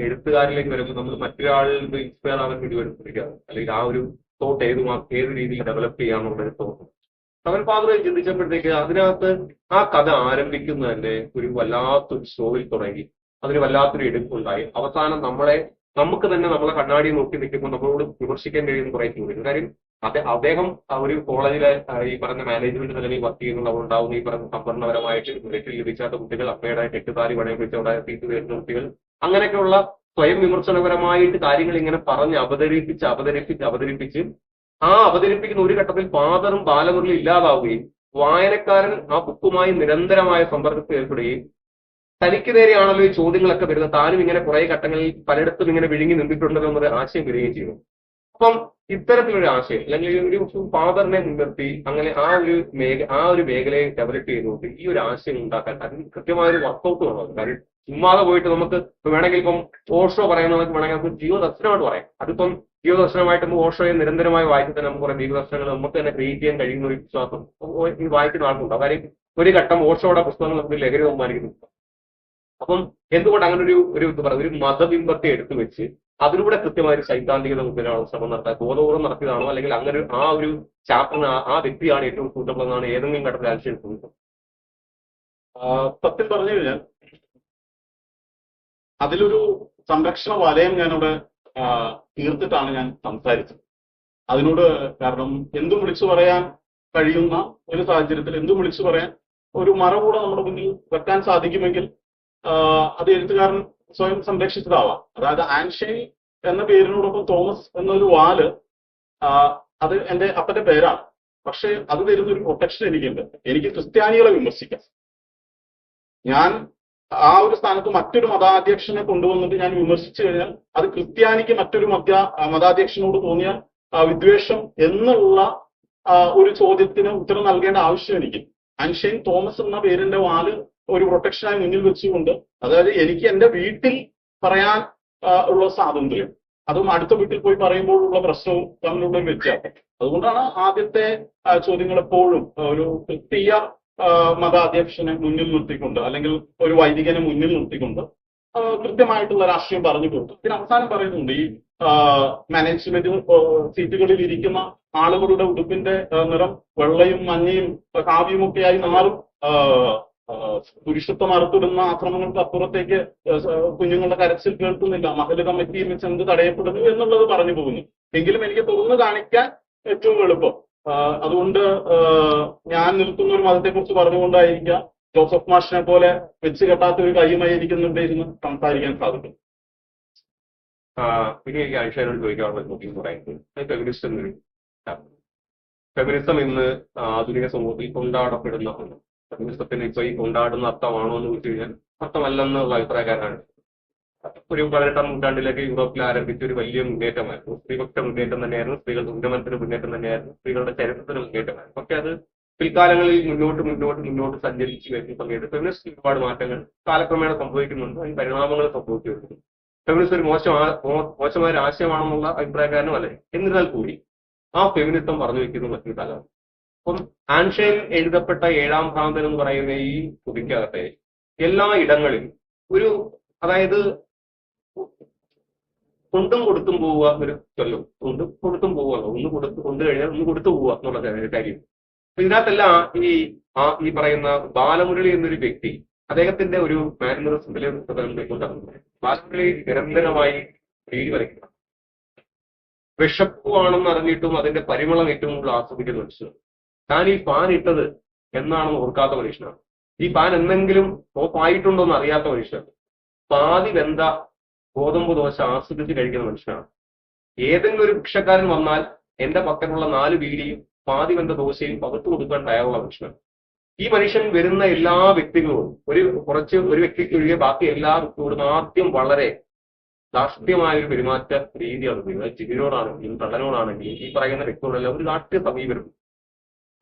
എഴുത്തുകാരിലേക്ക് വരുമ്പോൾ നമ്മൾ മറ്റൊരാളിൽ നിന്ന് ഇൻസ്പയർ ആവാൻ വേണ്ടി പഠിക്കാറ്, അല്ലെങ്കിൽ ആ ഒരു തോട്ട് ഏത് രീതിയിൽ ഡെവലപ്പ് ചെയ്യാന്നുള്ളൊരു തോട്ട് റവറൻഡ് ഫാദർ ചിന്തിച്ചപ്പോഴത്തേക്ക് അതിനകത്ത് ആ കഥ ആരംഭിക്കുന്ന തന്നെ ഒരു വല്ലാത്തൊരു സ്റ്റോറിൽ തുടങ്ങി, അതിന് വല്ലാത്തൊരു എടുപ്പുണ്ടായി. അവസാനം നമുക്ക് തന്നെ നമ്മളെ കണ്ണാടി നോക്കി നിൽക്കുമ്പോൾ നമ്മളോട് വിമർശിക്കാൻ കഴിയുന്ന കുറെ ചോദ്യം. കാര്യം അദ്ദേഹം ഒരു കോളേജിലെ ഈ പറഞ്ഞ മാനേജ്മെന്റ് നിലയിൽ വർക്ക് ചെയ്യുന്നുണ്ടാവുന്ന ഈ പറഞ്ഞ സംഭരണപരമായിട്ട് മെറിറ്റിൽ ലഭിക്കാത്ത കുട്ടികൾ, അമ്മയുടെ കെട്ടുതാലി പണയം വെച്ചവിടെ സീറ്റ് നേടുന്ന കുട്ടികൾ, അങ്ങനെയൊക്കെയുള്ള സ്വയം വിമർശനപരമായിട്ട് കാര്യങ്ങൾ ഇങ്ങനെ പറഞ്ഞ് അവതരിപ്പിച്ച് ആ അവതരിപ്പിക്കുന്ന ഒരു ഘട്ടത്തിൽ ഫാദറും ബാലമുരളി ഇല്ലാതാവുകയും വായനക്കാരൻ ആ ബുക്കുമായി നിരന്തരമായ സമ്പർക്കത്തിൽ ഏർപ്പെടുകയും തനിക്ക് നേരെയാണല്ലോ ഈ ചോദ്യങ്ങളൊക്കെ വരുന്നത്, താനും ഇങ്ങനെ കുറെ ഘട്ടങ്ങളിൽ പലയിടത്തും ഇങ്ങനെ വിഴുങ്ങി നിന്നിട്ടുണ്ടല്ലോ എന്നൊരു ആശയം വരികയും ചെയ്യുന്നു. അപ്പം ഇത്തരത്തിലൊരു ആശയം, അല്ലെങ്കിൽ ഒരു ഫാദറിനെ മുൻനിർത്തി അങ്ങനെ ആ ഒരു മേഖലയെ ഡെവലപ്പ് ചെയ്തുകൊണ്ട് ഈ ഒരു ആശയം ഉണ്ടാക്കാൻ അതിന് കൃത്യമായൊരു വർക്കൗട്ട് വേണം. കാര്യം ചുമ്മാതെ പോയിട്ട് നമുക്ക് വേണമെങ്കിൽ ഇപ്പം ഓഷോ പറയുന്നതൊക്കെ വേണമെങ്കിൽ നമുക്ക് ജീവദർശനമായിട്ട് പറയാം. അതിപ്പം ജീവദർശനമായിട്ട് നമുക്ക് ഓഷോയെ നിരന്തരമായി വായിച്ചിട്ട് തന്നെ നമുക്ക് കുറെ ജീവദർശനങ്ങൾ നമുക്ക് തന്നെ ക്രിയേറ്റ് ചെയ്യാൻ കഴിയുന്ന ഒരു വിശ്വാസം ഈ വായിക്കുന്ന ആൾക്കുണ്ടാവും. കാര്യം ഒരു ഘട്ടം ഓഷോയുടെ പുസ്തകങ്ങൾ നമുക്ക് ലഹരി സമ്മാനിക്കുന്നു. അപ്പം എന്തുകൊണ്ട് അങ്ങനെ ഒരു മതബിംബത്തെ എടുത്തു വെച്ച് അതിലൂടെ കൃത്യമായ ഒരു സൈദ്ധാന്തികത മുമ്പിലാണോ ശ്രമം നടത്താൻ, ബോധപൂർവ്വം നടത്തിയതാണോ, അല്ലെങ്കിൽ അങ്ങനെ ആ ഒരു ചാപ്റ്ററിന് ആ വ്യക്തിയാണ് ഏറ്റവും സൂട്ടബിൾ എന്നാണ് ഏതെങ്കിലും ഘട്ടത്തിൽ ആലോചിച്ചിട്ടുണ്ട്? സത്യം പറഞ്ഞു കഴിഞ്ഞാൽ അതിലൊരു സംരക്ഷണ വലയം ഞാനിവിടെ തീർത്തിട്ടാണ് ഞാൻ സംസാരിച്ചത്. അതിനോട് കാരണം എന്തും വിളിച്ചു പറയാൻ കഴിയുന്ന ഒരു സാഹചര്യത്തിൽ എന്തും വിളിച്ചു പറയാൻ ഒരു മറ കൂടെ നമ്മുടെ മുന്നിൽ വെക്കാൻ സാധിക്കുമെങ്കിൽ അത് എഴുത്തുകാരൻ സ്വയം സംരക്ഷിച്ചതാവാം. അതായത് ആൻഷൈൻ എന്ന പേരിനോടൊപ്പം തോമസ് എന്നൊരു വാല് അത് എന്റെ അപ്പന്റെ പേരാണ്. പക്ഷെ അത് തരുന്ന ഒരു പ്രൊട്ടക്ഷൻ എനിക്കുണ്ട്. എനിക്ക് ക്രിസ്ത്യാനികളെ വിമർശിക്കാം, ഞാൻ ആ ഒരു സ്ഥാനത്ത് മറ്റൊരു മതാധ്യക്ഷനെ കൊണ്ടുവന്നിട്ട് ഞാൻ വിമർശിച്ചു കഴിഞ്ഞാൽ അത് ക്രിസ്ത്യാനിക്ക് മറ്റൊരു മതാധ്യക്ഷനോട് തോന്നിയ വിദ്വേഷം എന്നുള്ള ഒരു ചോദ്യത്തിന് ഉത്തരം നൽകേണ്ട ആവശ്യം എനിക്ക്. അൻഷൈൻ തോമസ് എന്ന പേരിന്റെ വാല് ഒരു പ്രൊട്ടക്ഷനായി മുന്നിൽ വെച്ചുകൊണ്ട്, അതായത് എനിക്ക് എന്റെ വീട്ടിൽ പറയാൻ ഉള്ള സ്വാതന്ത്ര്യം, അതും അടുത്ത വീട്ടിൽ പോയി പറയുമ്പോഴുള്ള പ്രശ്നവും തമ്മിലുള്ള ഒരു വ്യത്യാസം. അതുകൊണ്ടാണ് ആദ്യത്തെ ചോദ്യങ്ങൾ എപ്പോഴും ഒരു ക്രിസ്തീയ മതാധ്യക്ഷനെ മുന്നിൽ നിർത്തിക്കൊണ്ട് അല്ലെങ്കിൽ ഒരു വൈദികനെ മുന്നിൽ നിർത്തിക്കൊണ്ട് കൃത്യമായിട്ടുള്ള രാഷ്ട്രീയം പറഞ്ഞു കൊടുത്തു. പിന്നെ അവസാനം പറയുന്നുണ്ട് ഈ മാനേജ്മെന്റ് സീറ്റുകളിൽ ഇരിക്കുന്ന ആളുകളുടെ ഉടുപ്പിന്റെ നിറം വെള്ളയും മഞ്ഞയും കാവ്യവും ഒക്കെയായി മാറും, പുരുഷത്വം അറുത്തിടുന്ന ആക്രമണങ്ങൾക്ക് അപ്പുറത്തേക്ക് കുഞ്ഞുങ്ങളുടെ കരച്ചിൽ കേൾക്കുന്നില്ല, മഹല് കമ്മിറ്റിയിൽ വെച്ച് എന്ത് തടയപ്പെടുന്നു എന്നുള്ളത് പറഞ്ഞു പോകുന്നു. എങ്കിലും എനിക്ക് തുറന്നു കാണിക്കാൻ ഏറ്റവും എളുപ്പം. അതുകൊണ്ട് ഞാൻ നിൽക്കുന്ന ഒരു മതത്തെക്കുറിച്ച് പറഞ്ഞുകൊണ്ടായിരിക്കാം ജോസഫ് മാഷിനെ പോലെ വെച്ച് കെട്ടാത്ത ഒരു കൈയുമായി എനിക്കുന്നുണ്ടായിരുന്നു സംസാരിക്കാൻ സാധിക്കും. പിന്നെ എനിക്ക് ആയിഷയോട് ചോദിക്കാനുള്ള ചോദ്യം പറയുന്നത് ഫെമിനിസം ഇന്ന് ആധുനിക സമൂഹത്തിൽ കൊണ്ടാടപ്പെടുന്ന ഒന്ന്. ഫെമിനിസത്തിന് ഇപ്പൊ ഈ കൊണ്ടാടുന്ന അർത്ഥമാണോ എന്ന് ചോദിച്ചു കഴിഞ്ഞാൽ അർത്ഥമല്ലെന്നുള്ള അഭിപ്രായക്കാരാണ്. ഒരു 18ാം നൂറ്റാണ്ടിലേക്ക് യൂറോപ്പിൽ ആരംഭിച്ച ഒരു വലിയ മുന്നേറ്റമായിരുന്നു. സ്ത്രീപക്ഷ മുന്നേറ്റം തന്നെയായിരുന്നു, സ്ത്രീകളുടെ ഉന്നമനത്തിന് മുന്നേറ്റം തന്നെയായിരുന്നു, സ്ത്രീകളുടെ ചരിത്രത്തിന് മുന്നേറ്റമായിരുന്നു. പക്ഷെ അത് പിൽക്കാലങ്ങളിൽ മുന്നോട്ട് സഞ്ചരിച്ചു വരുന്ന സമയത്ത് ഫെമിനിസ്റ്റ് ഒരുപാട് മാറ്റങ്ങൾ കാലക്രമേണ സംഭവിക്കുന്നുണ്ട്, അതിന് പരിണാമങ്ങൾ സംഭവിച്ചു വരുന്നു. ഫെമിനിസ്റ്റ് ഒരു മോശമായ ഒരു ആശയമാണെന്നുള്ള അഭിപ്രായക്കാരനും അല്ലേ. എന്നിരുന്നാൽ കൂടി ആ ഫെമിനിസം പറഞ്ഞു വെക്കുന്ന മറ്റൊരു കാലമാണ്. അപ്പം ആൻഷൈൻ എഴുതപ്പെട്ട 7ാം ഭ്രാന്തൻ എന്ന് പറയുന്ന ഈ കൃതിക്കകത്തെ എല്ലാ ഇടങ്ങളിലും ഒരു, അതായത് കൊണ്ടും കൊടുത്തും പോവുക എന്നൊരു ചൊല്ലും, കൊണ്ടും കൊടുത്തും പോവുകയോ ഒന്ന് കൊണ്ടു കഴിഞ്ഞാൽ ഒന്ന് കൊടുത്തു പോവുക എന്നുള്ള കാര്യം. അപ്പൊ ഇതിനകത്തെല്ലാം ഈ പറയുന്ന ബാലമുരളി എന്നൊരു വ്യക്തി അദ്ദേഹത്തിന്റെ ഒരു മാനറിസത്തിലെ കൊണ്ടാണ്. ബാലമുരളി നിരന്തരമായി വീടി വരയ്ക്കുക, വിഷപ്പുവാണെന്ന് അറിഞ്ഞിട്ടും അതിന്റെ പരിമളം ഏറ്റവും കൂടുതൽ ആസ്വദിക്കുന്ന മനുഷ്യനാണ്. താൻ ഈ പാൻ ഇട്ടത് എന്നാണെന്ന് ഓർക്കാത്ത മനുഷ്യനാണ്. ഈ പാൻ എന്തെങ്കിലും ഓഫായിട്ടുണ്ടോ എന്ന് അറിയാത്ത മനുഷ്യനാണ്. പാതി വെന്ത ഗോതമ്പ് ദോശ ആസ്വദിച്ച് കഴിക്കുന്ന മനുഷ്യനാണ്. ഏതെങ്കിലും ഒരു ഭിക്ഷക്കാരൻ വന്നാൽ എന്റെ പക്കലുള്ള 4 ബീഡിയും പാതി വെന്ത ദോശയും പകർത്തു കൊടുക്കാൻ തയ്യാറുള്ള മനുഷ്യനാണ്. ഈ മനുഷ്യൻ വരുന്ന എല്ലാ വ്യക്തികളോടും ഒരു വ്യക്തിക്ക് ഒഴികെ ബാക്കി എല്ലാ വ്യക്തികളോടും ആദ്യം വളരെ രാഷ്ട്രീയമായ ഒരു പെരുമാറ്റ രീതിയാണ് ഉപയോഗിക്കുന്നത്. ചിരിയോടാണെങ്കിലും കള്ളനോടാണെങ്കിലും ഈ പറയുന്ന വ്യക്തികളെല്ലാം ഒരു രാഷ്ട്രീയ സമീപനം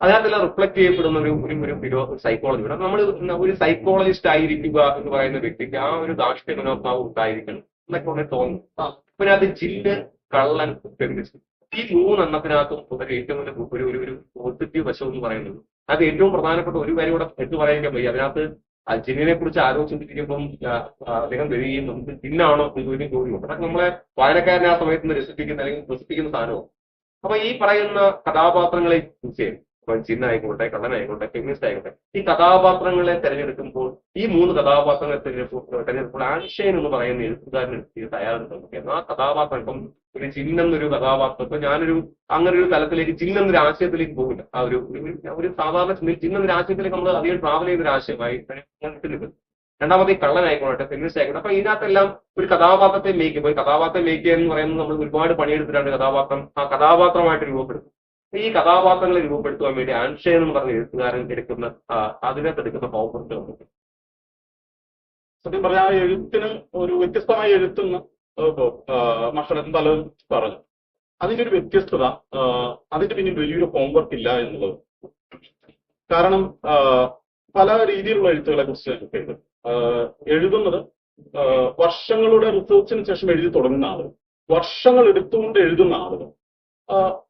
അതിനകത്തെല്ലാം റിഫ്ലക്ട് ചെയ്യപ്പെടുന്ന ഒരു സൈക്കോളജി. നമ്മൾ ഒരു സൈക്കോളജിസ്റ്റ് ആയിരിക്കുക എന്ന് പറയുന്ന വ്യക്തിക്ക് ആ ഒരു ദാഷ്ട്യ മനോഭാവം ഉണ്ടായിരിക്കണം എന്നൊക്കെ തോന്നുന്നു. പിന്നെ അത് ജില്ല്, കള്ളൻ, ഫെമിനിസ്റ്റ് ഈ 3 എണ്ണത്തിനകത്തും ഏറ്റവും ഒരു പോസിറ്റീവ് വശം എന്ന് പറയുന്നത് അത് ഏറ്റവും പ്രധാനപ്പെട്ട ഒരു കാര്യം കൂടെ എടുത്തു പറയാൻ വയ്യ. അതിനകത്ത് ജിന്നിനെ കുറിച്ച് ആലോചിച്ചിരിക്കുമ്പം അദ്ദേഹം വരികയും നമുക്ക് ജിന്നാണോ ഇതൊരു ചോദ്യമുണ്ട്. അതൊക്കെ നമ്മളെ വായനക്കാരനെ ആ സമയത്ത് നിന്ന് രസിപ്പിക്കുന്ന അല്ലെങ്കിൽ പ്രസിപ്പിക്കുന്ന സാധനവും. അപ്പൊ ഈ പറയുന്ന കഥാപാത്രങ്ങളെ ചൂസ് ചെയ്യും. ജിന്നായിക്കോട്ടെ, കള്ളനായിക്കോട്ടെ, ഫെമിനിസ്റ്റ് ആയിക്കോട്ടെ, ഈ കഥാപാത്രങ്ങളെ തെരഞ്ഞെടുക്കുമ്പോൾ ഈ 3 കഥാപാത്രങ്ങളെ തെരഞ്ഞെടുക്കുമ്പോൾ ആൻഷൈൻ എന്ന് പറയുന്ന എഴുത്തുകാരന് തയ്യാറെടുക്കുന്നു. ആ കഥാപാത്രം ഇപ്പം ഒരു ജിന്നെന്നൊരു കഥാപാത്രം, ഇപ്പൊ അങ്ങനെ ഒരു തലത്തിലേക്ക് ജിന്നെന്നൊരു ആശയത്തിലേക്ക് പോകില്ല. ആ ഒരു സാധാരണ ജിന്നെന്നൊരു ആശയത്തിലേക്ക് നമ്മൾ അധികം ട്രാവൽ ചെയ്യുന്ന ഒരു ആശയമായി കിട്ടുന്നത്. രണ്ടാമത് ഈ കള്ളനായിക്കോട്ടെ, ഫെമിനിസ്റ്റ് ആയിക്കോട്ടെ. അപ്പൊ ഇതിനകത്തെല്ലാം ഒരു കഥാപാത്രത്തെ മേക്ക് ചെയ്യുമ്പോൾ കഥാപാത്രം മേക്ക് ചെയ്യുക എന്ന് പറയുന്നത് നമ്മൾ ഒരുപാട് പണിയെടുത്തിട്ടാണ് ആ കഥാപാത്രമായിട്ട് രൂപപ്പെടുത്തുന്നത്. ഈ കഥാപാത്രങ്ങളെ രൂപപ്പെടുത്തുവാൻ വേണ്ടി ആൻഷൈൻ എന്ന് പറഞ്ഞ എഴുത്തുകാരൻ അതിനകത്തെടുക്കുന്ന പൗർത്തുണ്ട്. സത്യം പറഞ്ഞ ആ എഴുത്തിന് ഒരു വ്യത്യസ്തമായ എഴുത്തെന്ന് മഷറത്ത് പലരും പറഞ്ഞു. അതിന്റെ ഒരു വ്യത്യസ്തത, അതിന്റെ പിന്നിൽ വലിയൊരു ഹോംവർക്ക് ഇല്ല എന്നുള്ളത്. കാരണം പല രീതിയിലുള്ള എഴുത്തുകളെ കുറിച്ച് എഴുതുന്നത് വർഷങ്ങളുടെ റിസർച്ചിന് ശേഷം എഴുതി തുടങ്ങുന്ന ആളുകൾ, വർഷങ്ങൾ എടുത്തുകൊണ്ട് എഴുതുന്ന ആളുകൾ,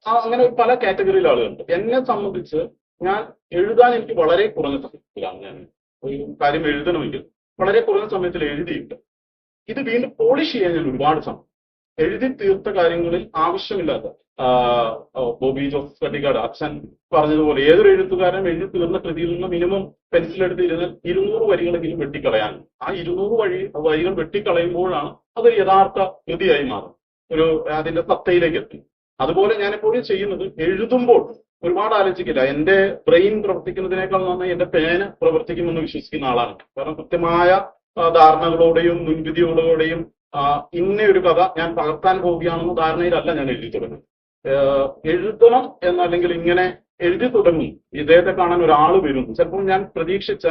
അങ്ങനെ പല കാറ്റഗറിയിൽ ആളുകളുണ്ട്. എന്നെ സംബന്ധിച്ച് ഞാൻ എഴുതാൻ എനിക്ക് വളരെ കുറഞ്ഞ സമയത്തിലാണ് ഞാൻ ഒരു കാര്യം എഴുതണമെങ്കിൽ വളരെ കുറഞ്ഞ സമയത്തിൽ എഴുതിയിട്ട് ഇത് വീണ്ടും പോളിഷ് ചെയ്യാൻ ഞാൻ ഒരുപാട് സമയം എഴുതി തീർത്ത കാര്യങ്ങളിൽ ആവശ്യമില്ലാത്ത ബോബി ജോസഫ് കട്ടിക്കാട് അച്ഛൻ പറഞ്ഞതുപോലെ ഏതൊരു എഴുത്തുകാരനും എഴുതി തീർന്ന കൃതിയിൽ നിന്ന് മിനിമം പെൻസിലെടുത്ത് 200 വരികളെങ്കിലും വെട്ടിക്കളയാൻ. ആ 200 വരികൾ വെട്ടിക്കളയുമ്പോഴാണ് അത് യഥാർത്ഥ കൃതിയായി മാറും, അതിന്റെ സത്തയിലേക്ക് എത്തും. അതുപോലെ ഞാൻ എപ്പോഴും ചെയ്യുന്നത് എഴുതുമ്പോൾ ഒരുപാട് ആലോചിക്കില്ല. എന്റെ ബ്രെയിൻ പ്രവർത്തിക്കുന്നതിനേക്കാൾ നന്നായി എന്റെ പേന പ്രവർത്തിക്കുമെന്ന് വിശ്വസിക്കുന്ന ആളാണ്. കാരണം കൃത്യമായ ധാരണകളോടെയും മുൻവിധികളോടെയും ഇന്ന ഒരു കഥ ഞാൻ പകർത്താൻ പോവുകയാണെന്ന ധാരണയിലല്ല ഞാൻ എഴുതി തുടങ്ങുന്നത്. എഴുതണം എന്നല്ലെങ്കിൽ ഇങ്ങനെ എഴുതി തുടങ്ങും, ഇദ്ദേഹത്തെ കാണാൻ ഒരാൾ വരും, ചിലപ്പോൾ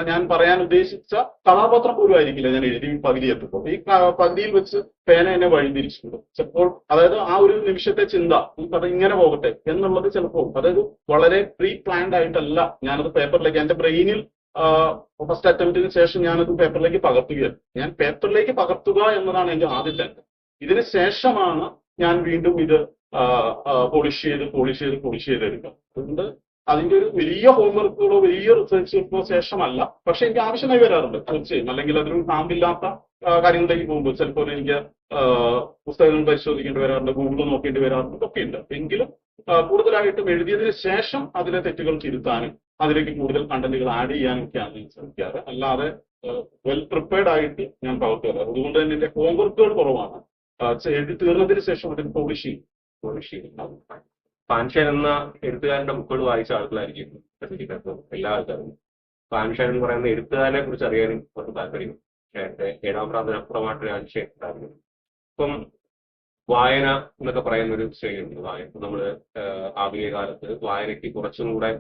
ഞാൻ പറയാൻ ഉദ്ദേശിച്ച കഥാപാത്രം പോലും ആയിരിക്കില്ല ഞാൻ എഴുതി പകുതി എത്തുമ്പോൾ. ഈ പകുതിയിൽ വെച്ച് പേന എന്നെ വഴിതിരിച്ചിടും. ചിലപ്പോൾ അതായത് ആ ഒരു നിമിഷത്തെ ചിന്ത, ഈ കഥ ഇങ്ങനെ പോകട്ടെ എന്നുള്ളത് ചിലപ്പോൾ, അതായത് വളരെ പ്രീ പ്ലാൻഡ് ആയിട്ടല്ല ഞാനത് പേപ്പറിലേക്ക്, എന്റെ ബ്രെയിനിൽ ഫസ്റ്റ് അറ്റംപ്റ്റിന് ശേഷം ഞാനത് പേപ്പറിലേക്ക് പകർത്തുകയാണ്. ഞാൻ പേപ്പറിലേക്ക് പകർത്തുക എന്നതാണ് എന്റെ ആദ്യത്തെ. ഇതിന് ശേഷമാണ് ഞാൻ വീണ്ടും ഇത് പോളിഷ് ചെയ്ത് എടുക്കുക. അതുകൊണ്ട് അതിന്റെ ഒരു വലിയ ഹോംവർക്കുകളോ വലിയ റിസർച്ചുകൾക്കോ ശേഷമല്ല, പക്ഷെ എനിക്ക് ആവശ്യമായി വരാറുണ്ട് തീർച്ചയായും. അല്ലെങ്കിൽ അതൊരു കാമ്പില്ലാത്ത കാര്യങ്ങളിലേക്ക് പോകുമ്പോൾ ചിലപ്പോൾ എനിക്ക് പുസ്തകങ്ങൾ പരിശോധിക്കേണ്ടി വരാറുണ്ട്, ഗൂഗിൾ നോക്കേണ്ടി വരാറുണ്ട്, ഒക്കെ ഉണ്ട്. എങ്കിലും കൂടുതലായിട്ടും എഴുതിയതിനു ശേഷം അതിലെ തെറ്റുകൾ തിരുത്താനും അതിലേക്ക് കൂടുതൽ കണ്ടന്റുകൾ ആഡ് ചെയ്യാനൊക്കെയാണ് ഞാൻ ശ്രമിക്കാറ്. അല്ലാതെ വെൽ പ്രിപ്പയർഡ് ആയിട്ട് ഞാൻ പകർത്തുക. അതുകൊണ്ട് തന്നെ എന്റെ ഹോംവർക്കുകൾ കുറവാണ്. എഴുതി തീർന്നതിന് ശേഷം അതിന് പോളിഷ് ചെയ്യും. പാൻഷൻ എന്ന എഴുത്തുകാരന്റെ ബുക്കുകൾ വായിച്ച ആളുകളായിരിക്കും എല്ലാ ആൾക്കാരും. പാൻഷൻ എന്ന് പറയുന്ന എഴുത്തുകാരനെ കുറിച്ച് അറിയാനും കുറച്ച് താല്പര്യം. ഏഴാം പ്രാന്തനപ്പുറമായിട്ടൊരു ആൻഷൻ ഉണ്ടായിരുന്നു. ഇപ്പം വായന എന്നൊക്കെ പറയുന്ന ഒരു ശ്രേണിയുണ്ട്. വായന നമ്മള് ആധുനിക കാലത്ത് വായനയ്ക്ക് കുറച്ചും കൂടെ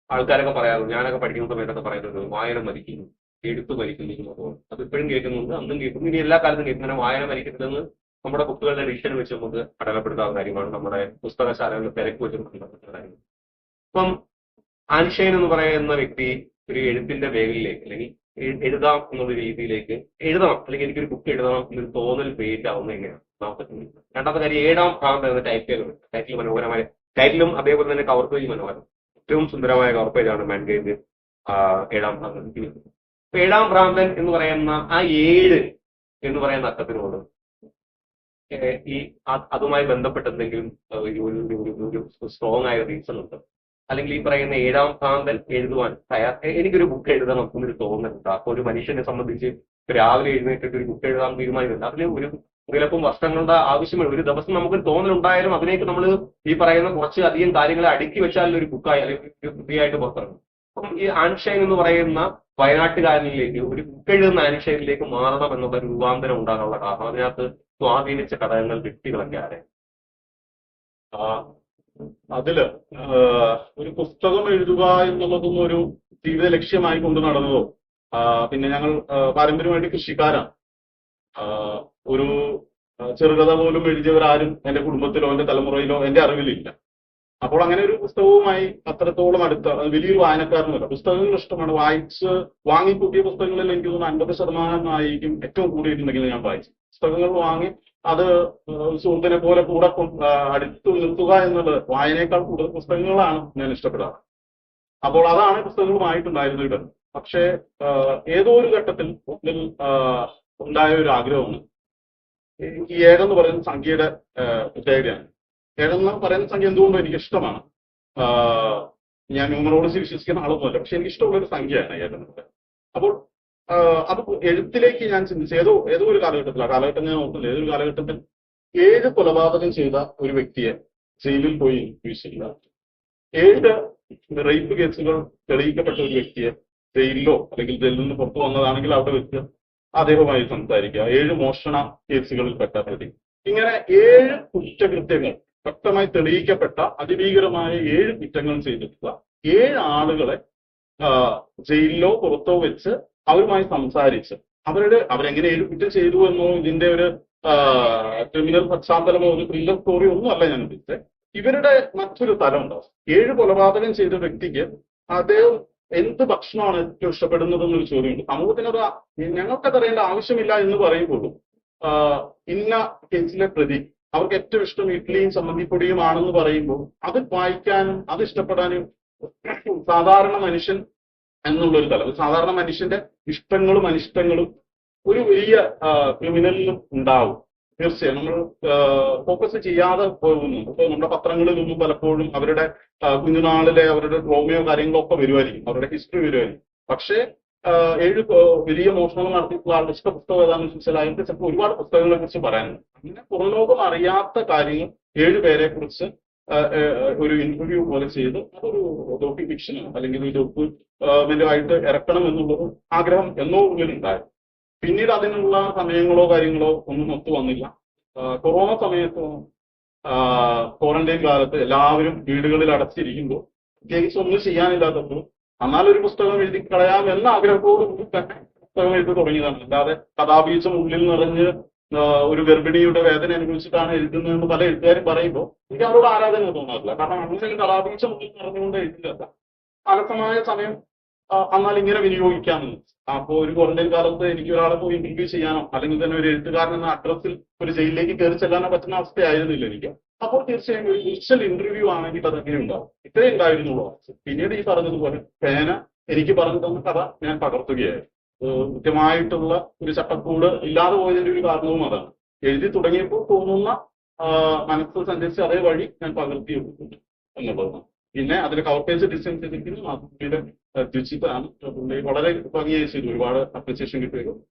ആൾക്കാരൊക്കെ പറയാറുണ്ട്. ഞാനൊക്കെ പഠിക്കുന്ന സമയത്തൊക്കെ പറയുന്നത് വായന മരിക്കുന്നു, എഴുത്ത് മരിക്കുന്നു. അത് ഇപ്പോഴും കേൾക്കുന്നുണ്ട്, അന്നും കേൾക്കുന്നു, ഇനി എല്ലാ കാലത്തും കേൾക്കുന്ന വായന മരിക്കരുതെന്ന് നമ്മുടെ കുട്ടികളുടെ ഡിക്ഷൻ വെച്ച് നമുക്ക് അടയാളപ്പെടുത്താവുന്ന കാര്യമാണ്. നമ്മുടെ പുസ്തകശാലകളുടെ തിരക്ക് വെച്ച് ബന്ധപ്പെട്ട കാര്യം. ഇപ്പം ആൻഷൈൻ എന്ന് പറയുന്ന വ്യക്തി ഒരു എഴുത്തിന്റെ മേഖലയിലേക്ക്, അല്ലെങ്കിൽ എഴുതാം എന്നുള്ള രീതിയിലേക്ക് എഴുതണം, അല്ലെങ്കിൽ എനിക്കൊരു ബുക്ക് എഴുതണം എന്നൊരു തോന്നൽ ക്രിയേറ്റ് ആവുന്നത് എങ്ങനെയാണ്? രണ്ടാമത്തെ കാര്യം, ഏഴാം പ്രാന്തം എന്ന ടൈറ്റിൽ മനോഹരമായ ടൈറ്റിലും അതേപോലെ തന്നെ കവർ പേജ് മനോഹരം. ഏറ്റവും സുന്ദരമായ കവർ പേജാണ് മാൻഗൈൻഡ് ഏഴാം പ്രാന്തൻ. ഏഴാം പ്രാന്തൻ എന്ന് പറയുന്ന ആ 7 എന്ന് പറയുന്ന അക്കത്തിനോട് ഈ അതുമായി ബന്ധപ്പെട്ട എന്തെങ്കിലും ഒരു സ്ട്രോങ് ആയ റീസൺ ഉണ്ട്? അല്ലെങ്കിൽ ഈ പറയുന്ന ഏഴാം പ്രാന്തൻ എഴുതുവാൻ എനിക്കൊരു ബുക്ക് എഴുതണം എന്നൊരു തോന്നലുണ്ട്. അപ്പൊ ഒരു മനുഷ്യനെ സംബന്ധിച്ച് രാവിലെ എഴുന്നേറ്റിട്ട് ഒരു ബുക്ക് എഴുതാൻ തീരുമാനിക്കുന്നുണ്ട്. അതിന് ഒരു ചിലപ്പം വർഷങ്ങളുടെ ആവശ്യമാണ്. ഒരു ദിവസം നമുക്കൊരു തോന്നലുണ്ടായാലും അതിലേക്ക് നമ്മൾ ഈ പറയുന്ന കുറച്ച് അധികം കാര്യങ്ങളെ അടുക്കി വെച്ചാൽ ഒരു ബുക്കായി അല്ലെങ്കിൽ ഒരു കൃതിയായിട്ട് പുറത്തിറങ്ങും. അപ്പം ഈ ആൻഷൈൻ എന്ന് പറയുന്ന വയനാട്ടുകാരനിലേക്ക് ഒരു ബുക്ക് എഴുതുന്ന ആൻഷൈനിലേക്ക് മാറണം എന്നുള്ള രൂപാന്തരം ഉണ്ടാകാനുള്ള കാരണം അതിനകത്ത് സ്വാധീനിച്ച ഘടകങ്ങൾ, വ്യക്തികളൊക്കെ ആരെ? അതില് ഒരു പുസ്തകം എഴുതുക എന്നുള്ളതൊന്നും ഒരു ജീവിത ലക്ഷ്യമായി കൊണ്ട് നടന്നതോ, പിന്നെ ഞങ്ങൾ പാരമ്പര്യമായിട്ട് കൃഷിക്കാരാണ്. ഒരു ചെറുകഥ പോലും എഴുതിയവരാരും എന്റെ കുടുംബത്തിലോ എന്റെ തലമുറയിലോ എന്റെ അറിവിലില്ല. അപ്പോൾ അങ്ങനെ ഒരു പുസ്തകവുമായി അത്രത്തോളം അടുത്ത വലിയൊരു വായനക്കാരനല്ല. പുസ്തകങ്ങൾ ഇഷ്ടമാണ്. വാങ്ങിക്കൂട്ടിയ പുസ്തകങ്ങളിൽ എനിക്ക് തോന്നുന്നു 50% ഏറ്റവും കൂടിയിട്ടുണ്ടെങ്കിൽ ഞാൻ വായിച്ചു. പുസ്തകങ്ങൾ വാങ്ങി അത് സുഹൃത്തിനെ പോലെ കൂടെ അടുത്ത് നിർത്തുക എന്നുള്ളത് വായനയേക്കാൾ കൂടുതൽ പുസ്തകങ്ങളാണ് ഞാൻ ഇഷ്ടപ്പെടാറ്. അപ്പോൾ അതാണ് പുസ്തകങ്ങളുമായിട്ടുണ്ടായിരുന്ന ഇടം. പക്ഷേ ഏതോ ഒരു ഘട്ടത്തിൽ ഉണ്ടായ ഒരു ആഗ്രഹമാണ്. ഈ 7 എന്ന് പറയുന്ന സംഖ്യയുടെ പ്രത്യേകതയാണ്. 7 എന്ന് പറയുന്ന സംഖ്യ എന്തുകൊണ്ടും എനിക്ക് ഇഷ്ടമാണ്. ഞാൻ ന്യൂമറോളജി വിശ്വസിക്കുന്ന ആളൊന്നുമല്ല, പക്ഷെ എനിക്ക് ഇഷ്ടമുള്ള ഒരു സംഖ്യയാണ് 7 എന്നുള്ളത്. അപ്പോൾ അത് എഴുത്തിലേക്ക് ഞാൻ ചിന്തിച്ചു. ഏതോ ഒരു കാലഘട്ടത്തിൽ, ആ കാലഘട്ടം ഞാൻ ഓർക്കുന്നില്ല, ഏതൊരു കാലഘട്ടത്തിൽ 7 കൊലപാതകം ചെയ്ത ഒരു വ്യക്തിയെ ജയിലിൽ പോയി വീഴ്ചയില്ല. 7 റേപ്പ് കേസുകൾ തെളിയിക്കപ്പെട്ട ഒരു വ്യക്തിയെ ജയിലിലോ അല്ലെങ്കിൽ ജയിലിൽ നിന്ന് പുറത്തു വന്നതാണെങ്കിൽ അവിടെ വെച്ച് അദ്ദേഹവുമായി സംസാരിക്കുക. 7 മോഷണ കേസുകളിൽ പെട്ട പ്രതി. ഇങ്ങനെ 7 കുറ്റകൃത്യങ്ങൾ വ്യക്തമായി തെളിയിക്കപ്പെട്ട അതിഭീകരമായ 7 കുറ്റങ്ങൾ ചെയ്തിട്ടുള്ള 7 ആളുകളെ ജയിലിലോ പുറത്തോ വെച്ച് അവരുമായി സംസാരിച്ച് അവരെങ്ങനെ 7 കുറ്റം ചെയ്തു എന്നോ ഇതിന്റെ ഒരു ക്രിമിനൽ പശ്ചാത്തലമോ ഒരു ത്രില്ലർ സ്റ്റോറിയോ ഒന്നും അല്ല ഞാൻ ഉദ്ദേശിച്ചത്. ഇവരുടെ മറ്റൊരു തലം ഉണ്ടാവും. 7 കൊലപാതകം ചെയ്ത വ്യക്തിക്ക് അദ്ദേഹം എന്ത് ഭക്ഷണമാണ് ഏറ്റവും ഇഷ്ടപ്പെടുന്നത് എന്നൊരു ചോദ്യമുണ്ട്. സമൂഹത്തിനത് ഞങ്ങൾക്കത് അറിയേണ്ട ആവശ്യമില്ല എന്ന് പറയുമ്പോഴും ഇന്ന കേസിലെ പ്രതി അവർക്ക് ഏറ്റവും ഇഷ്ടം ഇഡ്ഡലിയും ചമ്മന്തിപ്പൊടിയുമാണെന്ന് പറയുമ്പോൾ അത് വായിക്കാനും അത് ഇഷ്ടപ്പെടാനും സാധാരണ മനുഷ്യൻ എന്നുള്ളൊരു തലം, സാധാരണ മനുഷ്യന്റെ ഇഷ്ടങ്ങളും അനിഷ്ടങ്ങളും ഒരു വലിയ ക്രിമിനലിലും ഉണ്ടാവും. തീർച്ചയായും നമ്മൾ ഫോക്കസ് ചെയ്യാതെ പോകുന്നു. ഇപ്പൊ നമ്മുടെ പത്രങ്ങളിലൊന്നും പലപ്പോഴും അവരുടെ കുഞ്ഞുനാളിലെ അവരുടെ ട്രോമയോ കാര്യങ്ങളോ ഒക്കെ വരുമായിരിക്കും, അവരുടെ ഹിസ്റ്ററി വരുമായിരിക്കും. പക്ഷേ 7 വലിയ മോഷണങ്ങൾ നടത്തിയിട്ടുള്ള ആളുടെ ഇഷ്ട പുസ്തകം ഏതാണെന്ന് ചോദിച്ചാൽ അതിന്റെ ചിലപ്പോൾ ഒരുപാട് പുസ്തകങ്ങളെ കുറിച്ച് പറയാനുണ്ട്. അങ്ങനെ പുറംലോകം അറിയാത്ത കാര്യങ്ങൾ 7 പേരെ കുറിച്ച് ഒരു ഇന്റർവ്യൂ പോലെ ചെയ്ത് അതൊരു ഡോക്യു ഫിക്ഷനോ അല്ലെങ്കിൽ ഒരു ഡോക്യുമെന്റായിട്ട് ഇറക്കണം എന്നുള്ളത് ആഗ്രഹം എന്നോ ഉള്ളിലുണ്ടായിരുന്നു. പിന്നീട് അതിനുള്ള സമയങ്ങളോ കാര്യങ്ങളോ ഒന്നും ഒത്തു വന്നില്ല. കൊറോണ സമയത്ത് ക്വാറന്റൈൻ കാലത്ത് എല്ലാവരും വീടുകളിൽ അടച്ചിരിക്കുമ്പോൾ പ്രത്യേകിച്ച് ഒന്നും ചെയ്യാനില്ലാത്തപ്പോൾ എന്നാലൊരു പുസ്തകം എഴുതി കളയാമെന്ന ആഗ്രഹത്തോടുകൂടി തന്നെ പുസ്തകം എഴുതി തുടങ്ങിയതാണ്. അല്ലാതെ കഥാബീജം ഉള്ളിൽ നിറഞ്ഞ് ഒരു ഗർഭിണിയുടെ വേദന അനുഭവിച്ചിട്ടാണ് എഴുതുന്നതെന്ന് പല എഴുത്തുകാരും പറയുമ്പോൾ എനിക്ക് അവരോട് ആരാധന തോന്നാറില്ല. കാരണം അങ്ങനെ കഥാബീജം ഉള്ളിൽ നിറഞ്ഞുകൊണ്ട് എഴുതില്ല. അലസമായ സമയം എന്നാൽ ഇങ്ങനെ വിനിയോഗിക്കാമെന്ന്. അപ്പോ ഒരു ക്വാറന്റൈൻ കാലത്ത് എനിക്ക് ഒരാളെ പോയി ഇന്റർവ്യൂ ചെയ്യാനോ അല്ലെങ്കിൽ തന്നെ ഒരു എഴുത്തുകാരൻ എന്ന അഡ്രസ്സിൽ ഒരു ജയിലിലേക്ക് കയറി ചെല്ലാനോ പറ്റുന്ന അവസ്ഥയായിരുന്നില്ല എനിക്ക്. അപ്പോൾ തീർച്ചയായും ഒരു വിർച്വൽ ഇന്റർവ്യൂ ആണെങ്കിൽ അതെങ്ങനെ ഉണ്ടാവും? ഇത്രേ ഉണ്ടായിരുന്നുള്ളൂ. പിന്നീട് ഈ പറഞ്ഞതുപോലെ പേന എനിക്ക് പറഞ്ഞു തന്ന കഥ ഞാൻ പകർത്തുകയായിരുന്നു. കൃത്യമായിട്ടുള്ള ഒരു ചട്ടക്കൂട് ഇല്ലാതെ പോയതിന്റെ ഒരു കാരണവും അതാണ്. എഴുതി തുടങ്ങിയപ്പോൾ തോന്നുന്ന മനസ്സ് സഞ്ചരിച്ച് അതേ വഴി ഞാൻ പകർത്തി എടുക്കുന്നു എന്നുള്ളതാണ്. പിന്നെ അതിന്റെ കവർ പേജ് ഡിസൈൻ ചെയ്തിരിക്കുന്നത് മാധുരിയുടെ രുചിതാണ്. പുള്ളി വളരെ ഭംഗിയായി ചെയ്തു. ഒരുപാട് അപ്രിസിയേഷൻ കിട്ടിയ